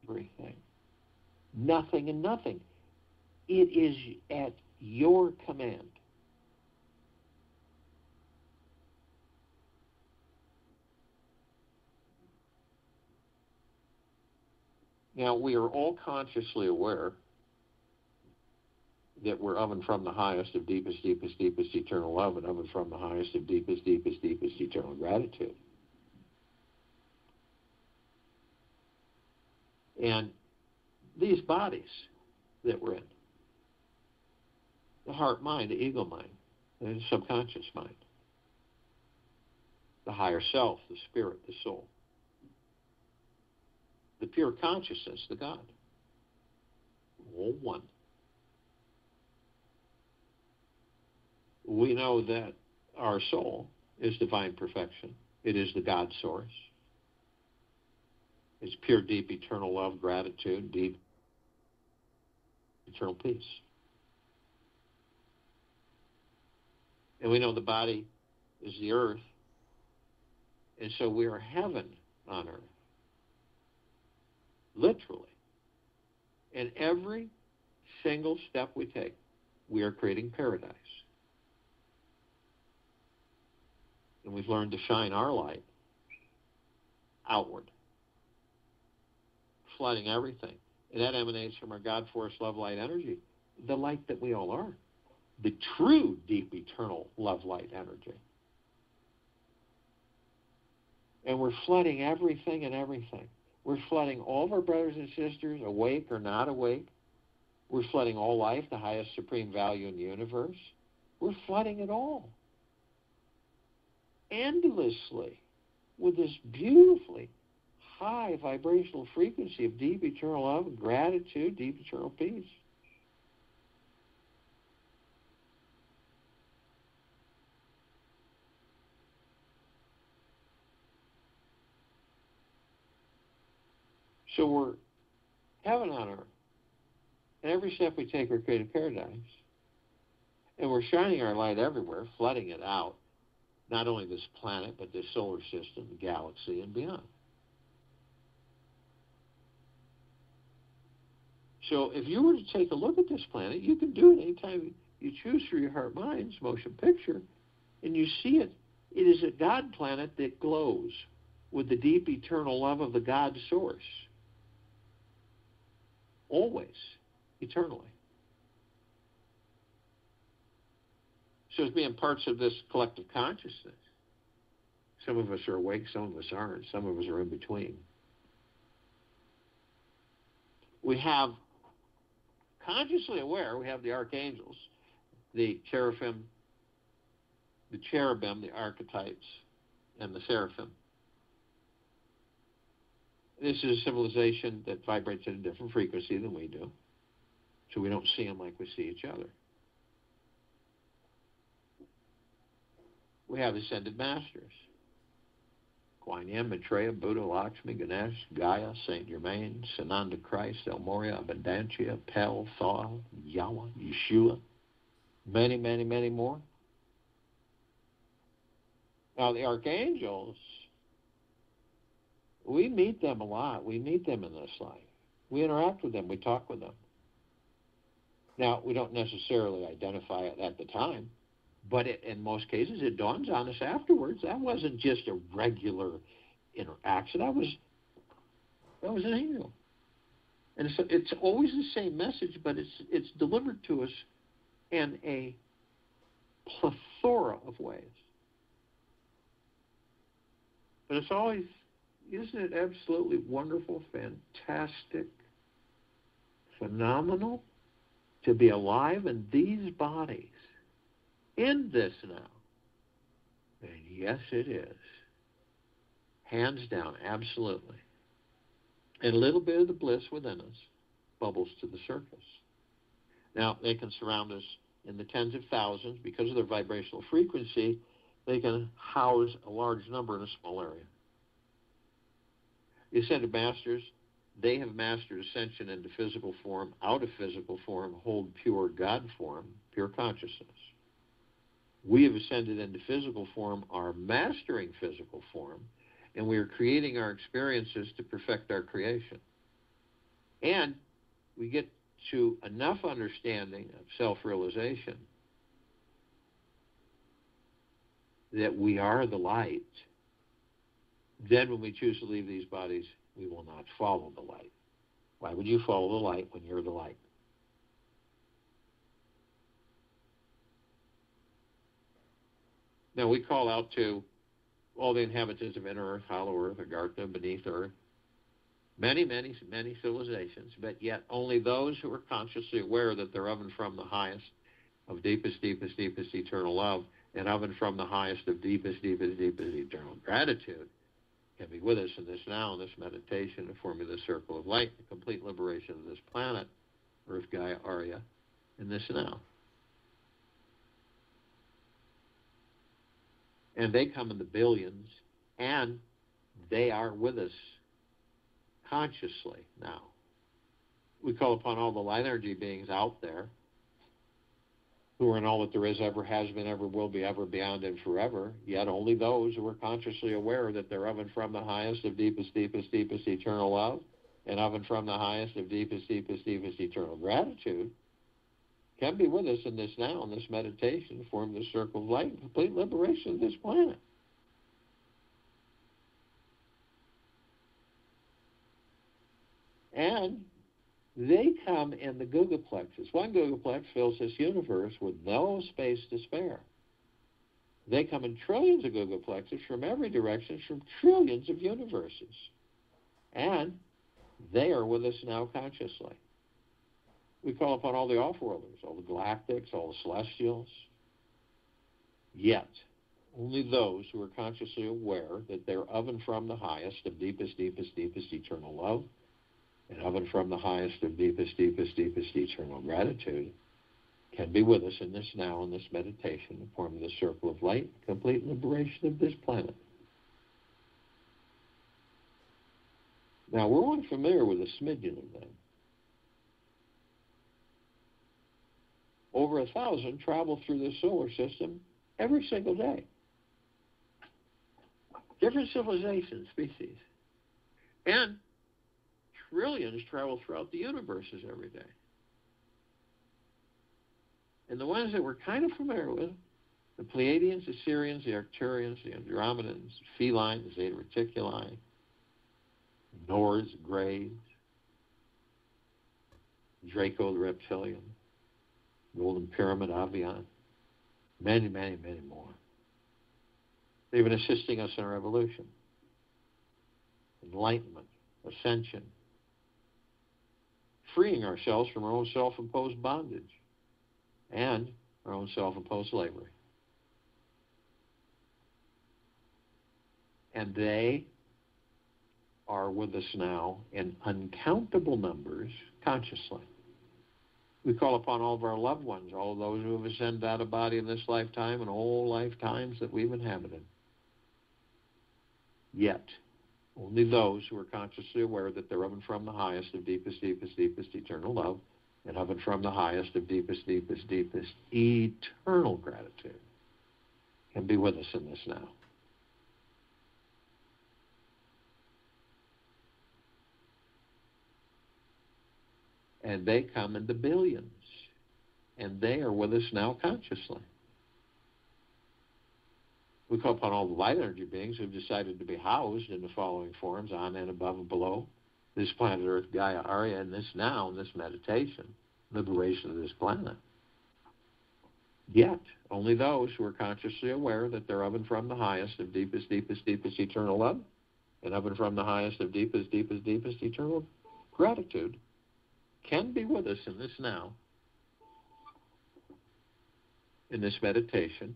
everything, nothing and nothing. It is at your command. Now, we are all consciously aware that we're of and from the highest of deepest, deepest, deepest eternal love, and of and from the highest of deepest, deepest, deepest eternal gratitude. And these bodies that we're in, the heart mind, the ego mind, the subconscious mind, the higher self, the spirit, the soul, the pure consciousness, the God, all one. We know that our soul is divine perfection. It is the God source. It's pure, deep, eternal love, gratitude, deep, eternal peace. And we know the body is the earth, and so we are heaven on earth, literally. And every single step we take, we are creating paradise. And we've learned to shine our light outward, flooding everything. And that emanates from our God force, love, light, energy, the light that we all are, the true, deep, eternal love, light, energy. And we're flooding everything and everything. We're flooding all of our brothers and sisters, awake or not awake. We're flooding all life, the highest supreme value in the universe. We're flooding it all endlessly with this beautifully high vibrational frequency of deep eternal love, gratitude, deep eternal peace. So we're heaven on earth. And every step we take, we're creating paradise. And we're shining our light everywhere, flooding it out. Not only this planet, but this solar system, the galaxy, and beyond. So if you were to take a look at this planet, you can do it anytime you choose through your heart mind's motion picture, and you see it. It is a God planet that glows with the deep eternal love of the God source. Always, eternally. So as being parts of this collective consciousness, some of us are awake, some of us aren't, some of us are in between. We have, consciously aware, we have the archangels, the cherubim, the archetypes, and the seraphim. This is a civilization that vibrates at a different frequency than we do, so we don't see them like we see each other. We have ascended masters. Kuan Yin, Maitreya, Buddha, Lakshmi, Ganesh, Gaia, Saint Germain, Sananda Christ, El Moria, Abundantia, Pel, Thoa, Yahweh, Yeshua, many, many, many more. Now the archangels, we meet them a lot. We meet them in this life. We interact with them. We talk with them. Now, we don't necessarily identify it at the time, but in most cases, it dawns on us afterwards. That wasn't just a regular interaction. That was an angel. And so it's always the same message, but it's delivered to us in a plethora of ways. But it's always, isn't it absolutely wonderful, fantastic, phenomenal to be alive in these bodies, in this now? And yes, it is. Hands down, absolutely. And a little bit of the bliss within us bubbles to the surface. Now, they can surround us in the tens of thousands. Because of their vibrational frequency, they can house a large number in a small area. The ascended masters, they have mastered ascension into physical form, out of physical form, hold pure God form, pure consciousness. We have ascended into physical form, are mastering physical form, and we are creating our experiences to perfect our creation. And we get to enough understanding of self-realization that we are the light. Then when we choose to leave these bodies, we will not follow the light. Why would you follow the light when you're the light? Now, we call out to all the inhabitants of inner Earth, hollow Earth, Agartha, beneath Earth, many, many, many civilizations, but yet only those who are consciously aware that they're of and from the highest of deepest, deepest, deepest eternal love, and of and from the highest of deepest, deepest, deepest eternal gratitude can be with us in this now, in this meditation, and forming the circle of light, the complete liberation of this planet, Earth, Gaia, Arya, in this now. And they come in the billions, and they are with us consciously now. We call upon all the light energy beings out there who are in all that there is, ever has been, ever will be, ever, beyond, and forever, yet only those who are consciously aware that they're of and from the highest of deepest, deepest, deepest eternal love, and of and from the highest of deepest, deepest, deepest eternal gratitude can be with us in this now, in this meditation, form the circle of light and complete liberation of this planet. And they come in the gigaplexes. One gigaplex fills this universe with no space to spare. They come in trillions of gigaplexes from every direction, from trillions of universes. And they are with us now consciously. We call upon all the off-worlders, all the galactics, all the celestials. Yet, only those who are consciously aware that they're of and from the highest of deepest, deepest, deepest eternal love, and of and from the highest of deepest, deepest, deepest eternal gratitude can be with us in this now, in this meditation, and form the circle of light, complete liberation of this planet. Now, we're all familiar with a smidgen of them. Over 1,000 travel through the solar system every single day. Different civilizations, species. And trillions travel throughout the universes every day. And the ones that we're kind of familiar with, the Pleiadians, the Sirians, the Arcturians, the Andromedans, the Feline, the Zeta Reticuli, the Nords, the Greys, Draco, the Reptilian, Golden Pyramid, Avian, many, many, many more. They've been assisting us in our evolution, enlightenment, ascension, freeing ourselves from our own self-imposed bondage and our own self-imposed slavery. And they are with us now in uncountable numbers consciously. We call upon all of our loved ones, all of those who have ascended out of body in this lifetime and all lifetimes that we've inhabited. Yet, only those who are consciously aware that they're of and from the highest of deepest, deepest, deepest eternal love, and of and from the highest of deepest, deepest, deepest eternal gratitude can be with us in this now. And they come in the billions, and they are with us now consciously. We call upon all the light energy beings who have decided to be housed in the following forms, on and above and below this planet Earth, Gaia, Arya, and this now, in this meditation, liberation of this planet. Yet, only those who are consciously aware that they're of and from the highest of deepest, deepest, deepest eternal love, and of and from the highest of deepest, deepest, deepest eternal gratitude can be with us in this now, in this meditation,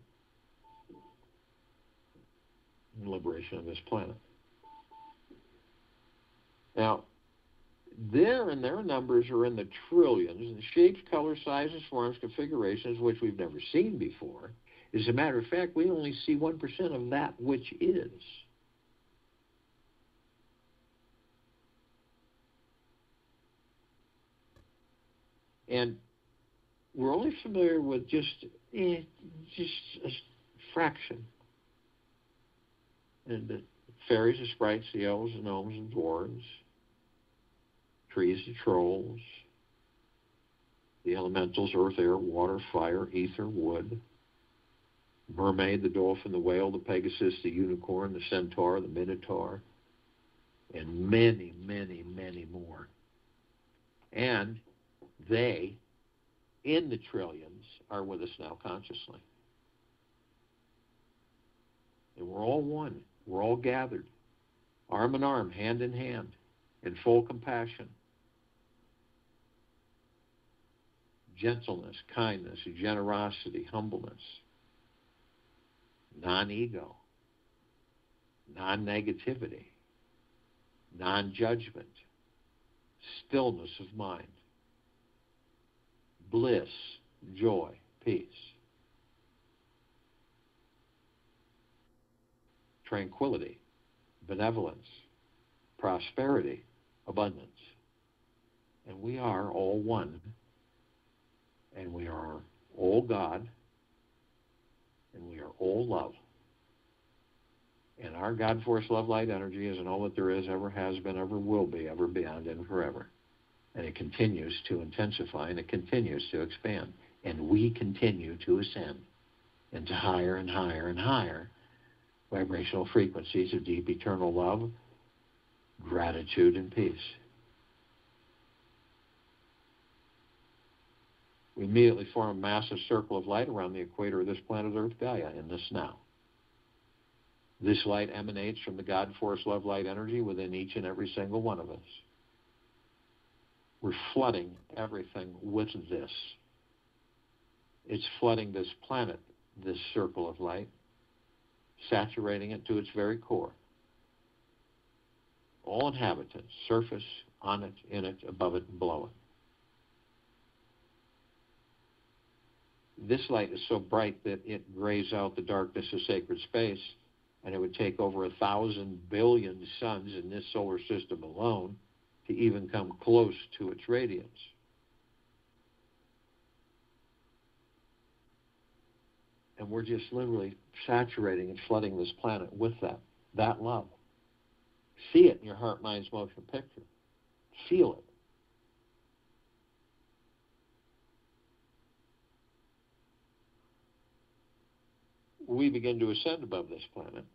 and liberation of this planet. Now, their numbers are in the trillions, and shapes, colors, sizes, forms, configurations, which we've never seen before. As a matter of fact, we only see 1% of that which is. And we're only familiar with just a fraction. And the fairies, the sprites, the elves, the gnomes, and dwarves, trees, the trolls, the elementals, earth, air, water, fire, ether, wood, mermaid, the dolphin, the whale, the pegasus, the unicorn, the centaur, the minotaur, and many, many, many more. And they, in the trillions, are with us now consciously. And we're all one. We're all gathered, arm in arm, hand in hand, in full compassion, gentleness, kindness, generosity, humbleness, non-ego, non-negativity, non-judgment, stillness of mind, bliss, joy, peace, tranquility, benevolence, prosperity, abundance. And we are all one, and we are all God, and we are all love. And our God force, love, light, energy is all that there is, ever has been, ever will be, ever beyond, and forever. And it continues to intensify, and it continues to expand. And we continue to ascend into higher and higher and higher vibrational frequencies of deep eternal love, gratitude, and peace. We immediately form a massive circle of light around the equator of this planet Earth, Gaia, in this now. This light emanates from the God force, love, light, energy within each and every single one of us. We're flooding everything with this. It's flooding this planet, this circle of light, saturating it to its very core. All inhabitants, surface, on it, in it, above it, and below it. This light is so bright that it grays out the darkness of sacred space, and it would take over 1,000 billion suns in this solar system alone to even come close to its radiance. And we're just literally saturating and flooding this planet with that love. See it in your heart, mind's motion picture. Feel it. We begin to ascend above this planet.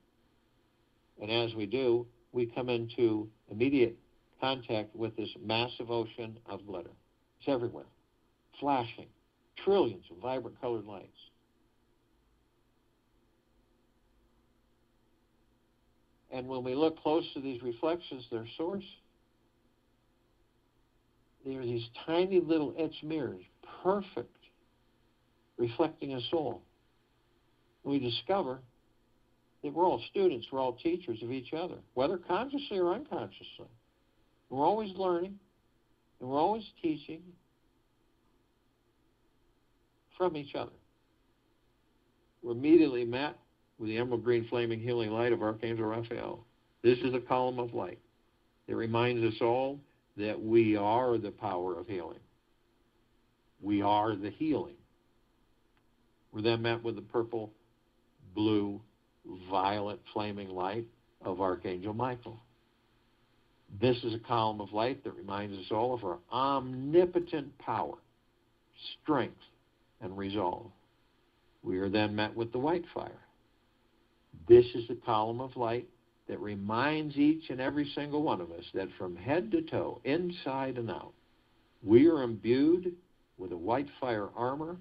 And as we do, we come into immediate contact with this massive ocean of glitter. It's everywhere, flashing, trillions of vibrant colored lights. And when we look close to these reflections, their source, they are these tiny little etched mirrors, perfect, reflecting a soul. We discover that we're all students, we're all teachers of each other, whether consciously or unconsciously. We're always learning, and we're always teaching from each other. We're immediately met with the emerald green flaming healing light of Archangel Raphael. This is a column of light. It reminds us all that we are the power of healing. We are the healing. We're then met with the purple, blue, violet flaming light of Archangel Michael. This is a column of light that reminds us all of our omnipotent power, strength, and resolve. We are then met with the white fire. This is the column of light that reminds each and every single one of us that from head to toe, inside and out, we are imbued with a white fire armor,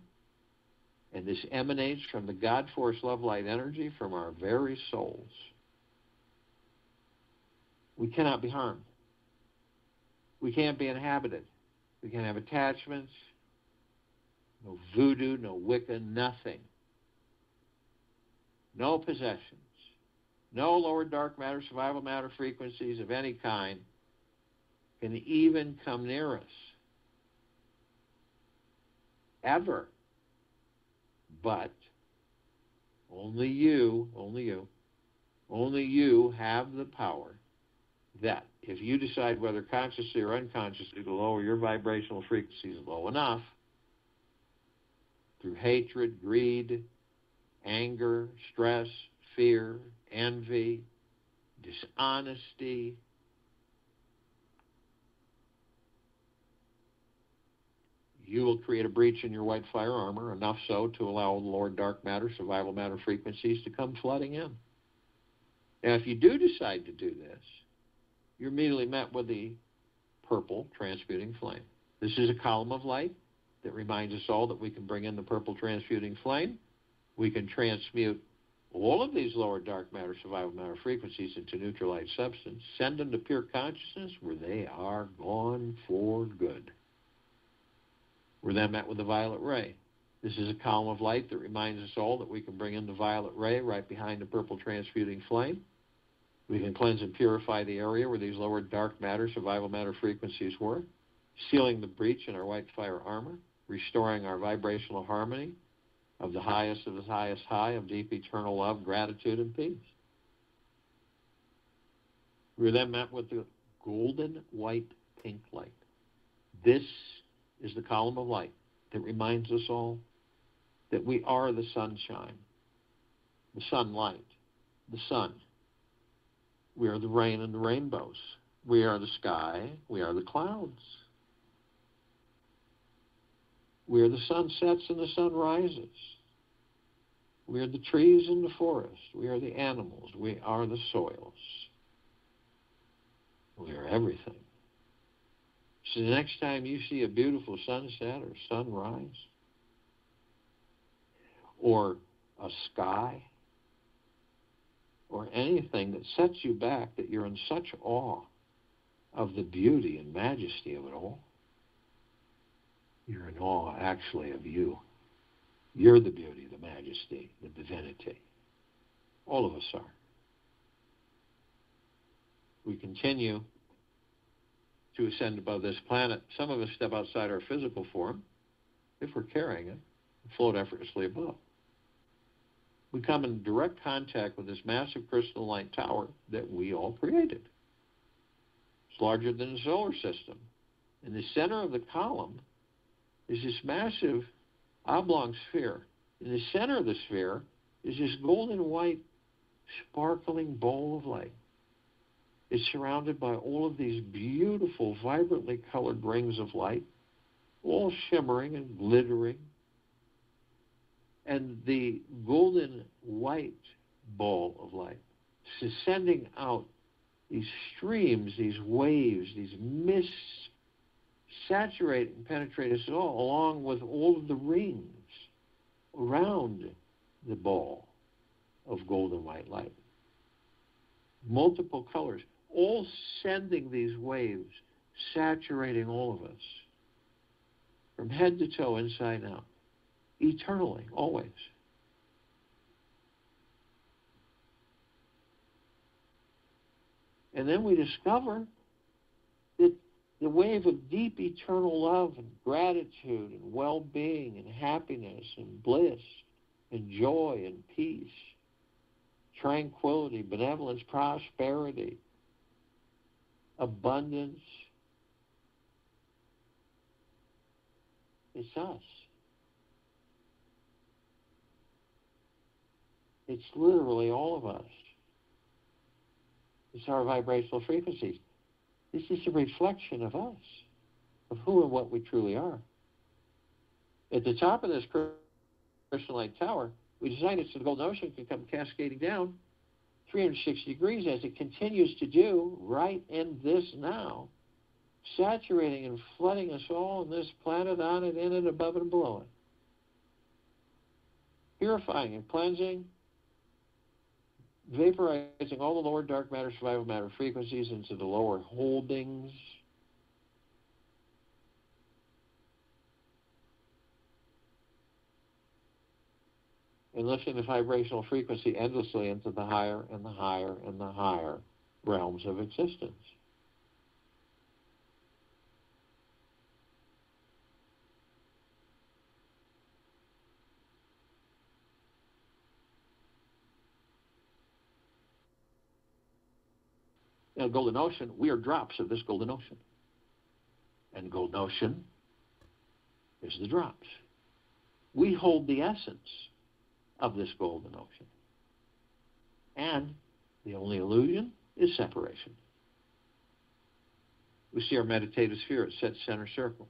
and this emanates from the God force, love, light, energy from our very souls. We cannot be harmed. We can't be inhabited. We can't have attachments, no voodoo, no Wicca, nothing. No possessions. No lower dark matter, survival matter frequencies of any kind can even come near us. Ever. But only you have the power that if you decide whether consciously or unconsciously to lower your vibrational frequencies low enough through hatred, greed, anger, stress, fear, envy, dishonesty, you will create a breach in your white fire armor, enough so to allow the lower dark matter, survival matter frequencies to come flooding in. Now, if you do decide to do this, you're immediately met with the purple transmuting flame. This is a column of light that reminds us all that we can bring in the purple transmuting flame. We can transmute all of these lower dark matter, survival matter frequencies into neutral light substance, send them to pure consciousness where they are gone for good. We're then met with the violet ray. This is a column of light that reminds us all that we can bring in the violet ray right behind the purple transmuting flame. We can cleanse and purify the area where these lower dark matter, survival matter frequencies were, sealing the breach in our white fire armor, restoring our vibrational harmony of the highest high of deep eternal love, gratitude, and peace. We were then met with the golden white pink light. This is the column of light that reminds us all that we are the sunshine, the sunlight, the sun. We are the rain and the rainbows. We are the sky. We are the clouds. We are the sunsets and the sunrises. We are the trees and the forest. We are the animals. We are the soils. We are everything. So the next time you see a beautiful sunset or sunrise, or a sky, or anything that sets you back, that you're in such awe of the beauty and majesty of it all, you're in awe actually of you. You're the beauty, the majesty, the divinity. All of us are. We continue to ascend above this planet. Some of us step outside our physical form, if we're carrying it, and float effortlessly above. We come in direct contact with this massive crystal light tower that we all created. It's larger than the solar system. In the center of the column is this massive oblong sphere. In the center of the sphere is this golden white sparkling bowl of light. It's surrounded by all of these beautiful, vibrantly colored rings of light, all shimmering and glittering. And the golden white ball of light is sending out these streams, these waves, these mists, saturate and penetrate us all, along with all of the rings around the ball of golden white light. Multiple colors, all sending these waves, saturating all of us, from head to toe, inside out, eternally, always. And then we discover that the wave of deep eternal love and gratitude and well-being and happiness and bliss and joy and peace, tranquility, benevolence, prosperity, abundance, it's us. It's literally all of us. It's our vibrational frequencies. This is a reflection of us, of who and what we truly are. At the top of this crystal light tower, we decided so the golden ocean can come cascading down 360 degrees as it continues to do right in this now, saturating and flooding us all in this planet, on it, in it, above it, and below it. Purifying and cleansing, vaporizing all the lower dark matter, survival matter frequencies into the lower holdings. And lifting the vibrational frequency endlessly into the higher and the higher and the higher realms of existence. Now, golden ocean, we are drops of this golden ocean. And golden ocean is the drops. We hold the essence of this golden ocean. And the only illusion is separation. We see our meditative sphere at set center circle.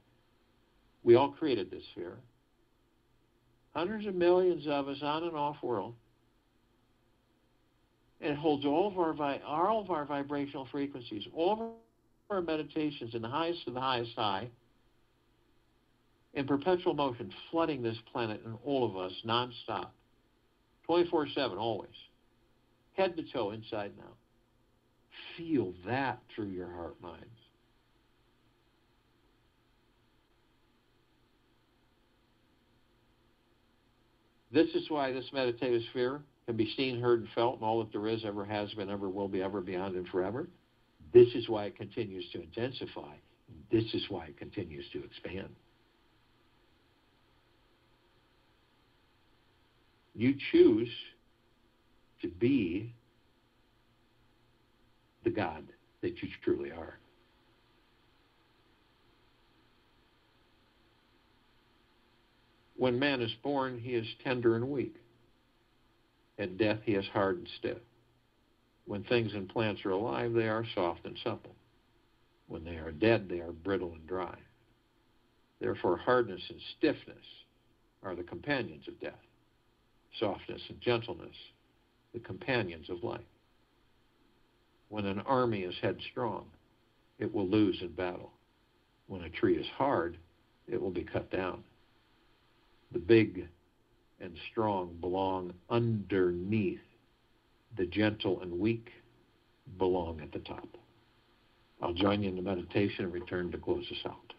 We all created this sphere. Hundreds of millions of us on and off world. And it holds all of our vibrational frequencies, all of our meditations in the highest of the highest high, in perpetual motion, flooding this planet and all of us nonstop. 24/7, always. Head to toe, inside and out. Feel that through your heart minds. This is why this meditative sphere can be seen, heard, and felt, and all that there is, ever has been, ever will be, ever, beyond, and forever. This is why it continues to intensify. This is why it continues to expand. You choose to be the God that you truly are. When man is born, he is tender and weak. At death, he is hard and stiff. When things and plants are alive, they are soft and supple. When they are dead, they are brittle and dry. Therefore, hardness and stiffness are the companions of death. Softness and gentleness, the companions of life. When an army is headstrong, it will lose in battle. When a tree is hard, it will be cut down. The big and strong belong underneath. The gentle and weak belong at the top. I'll join you in the meditation and return to close us out.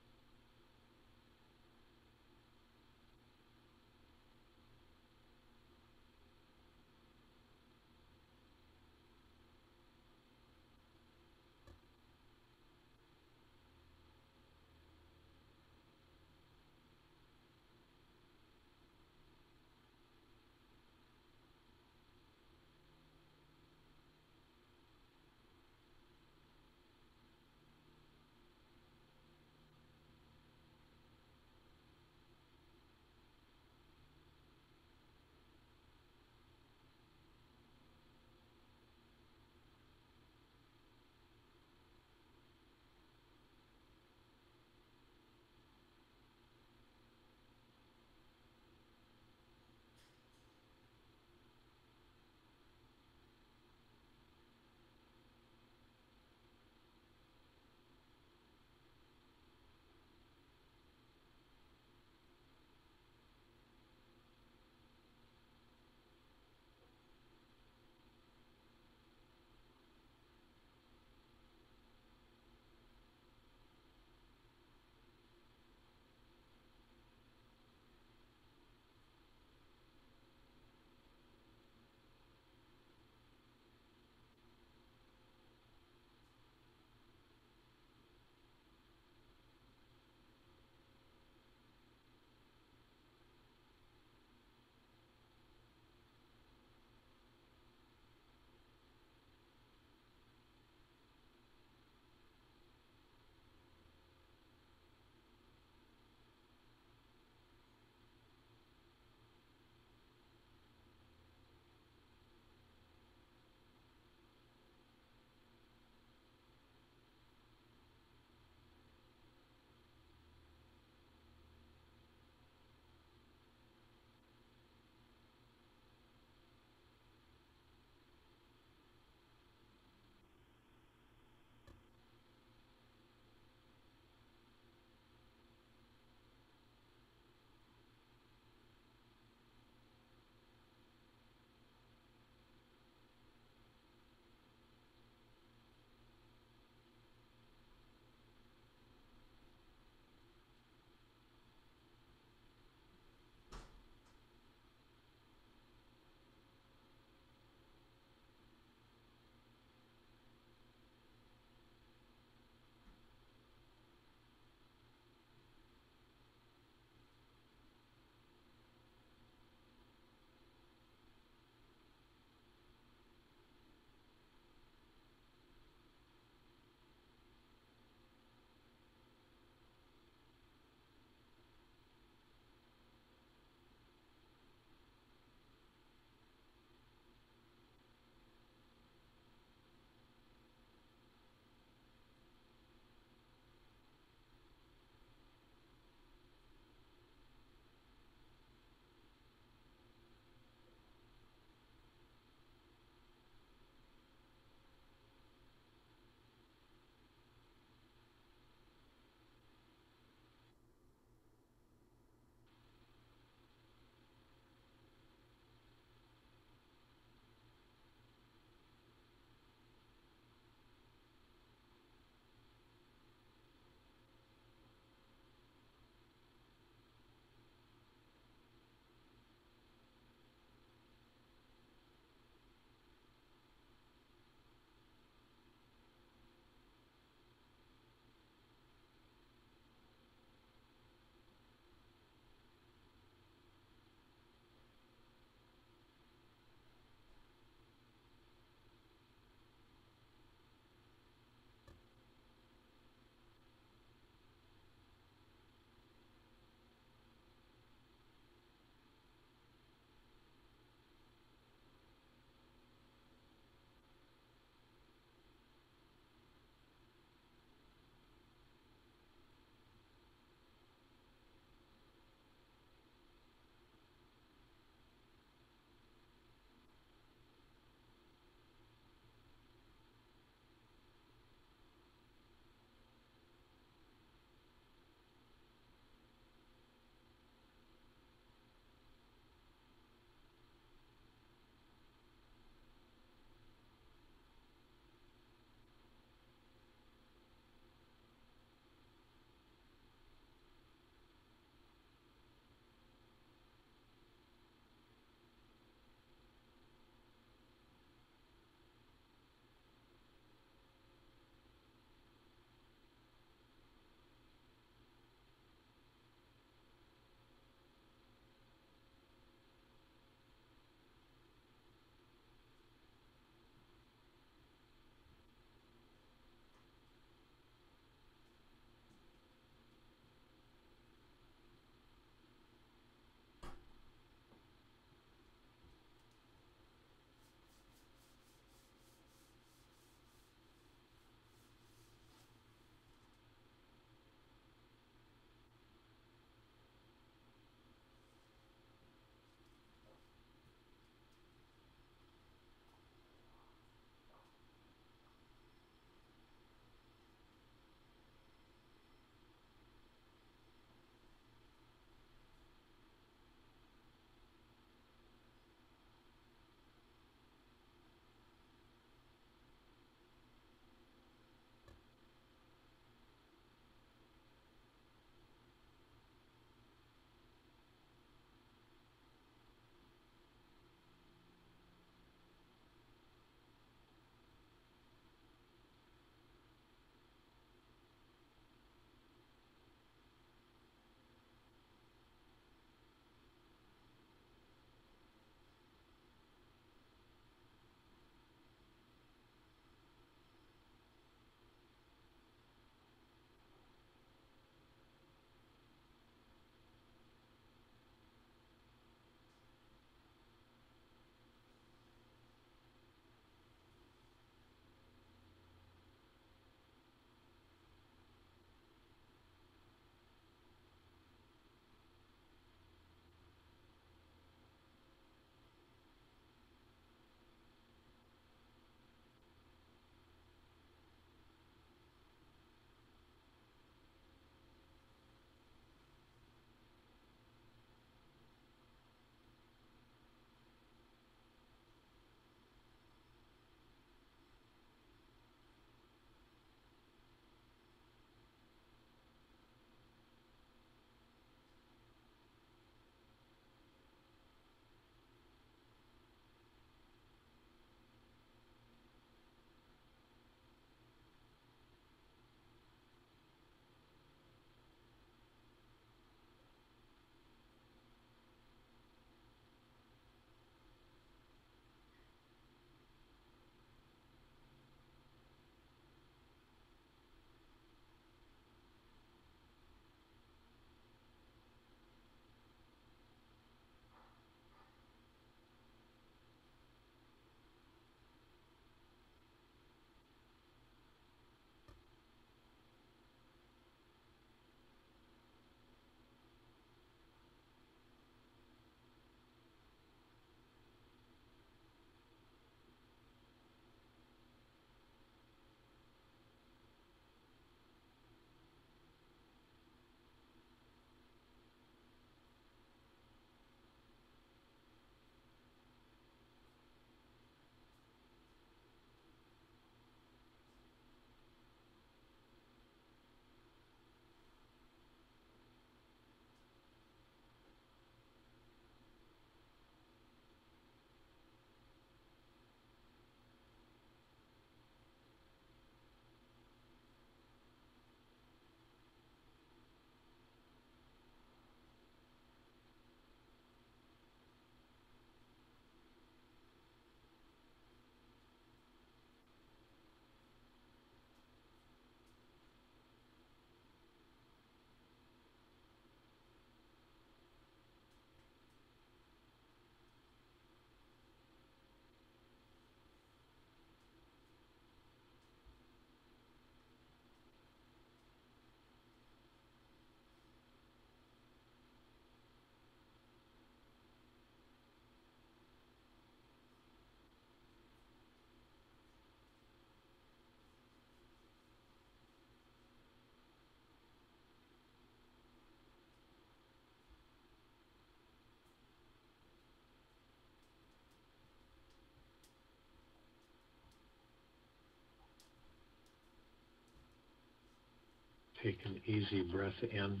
Take an easy breath in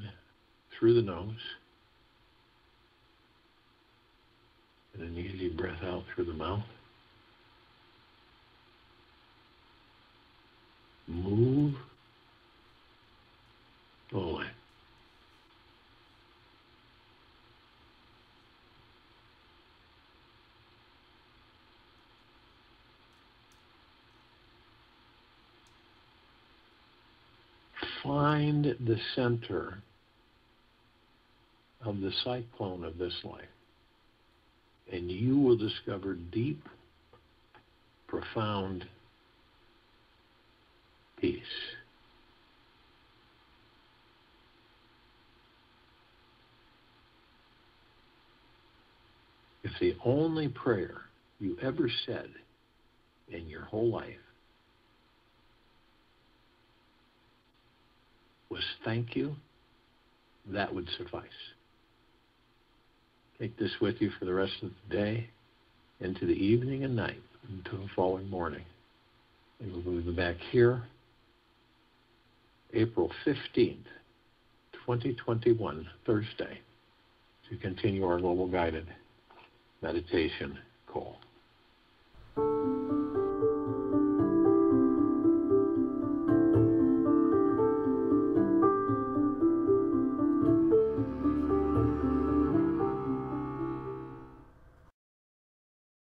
through the nose and an easy breath out through the mouth. Move slowly. Find the center of the cyclone of this life, and you will discover deep, profound peace. If the only prayer you ever said in your whole life was thank you, that would suffice. Take this with you for the rest of the day, into the evening and night, until the following morning. And we'll be back here April 15th, 2021, Thursday, to continue our global guided meditation call.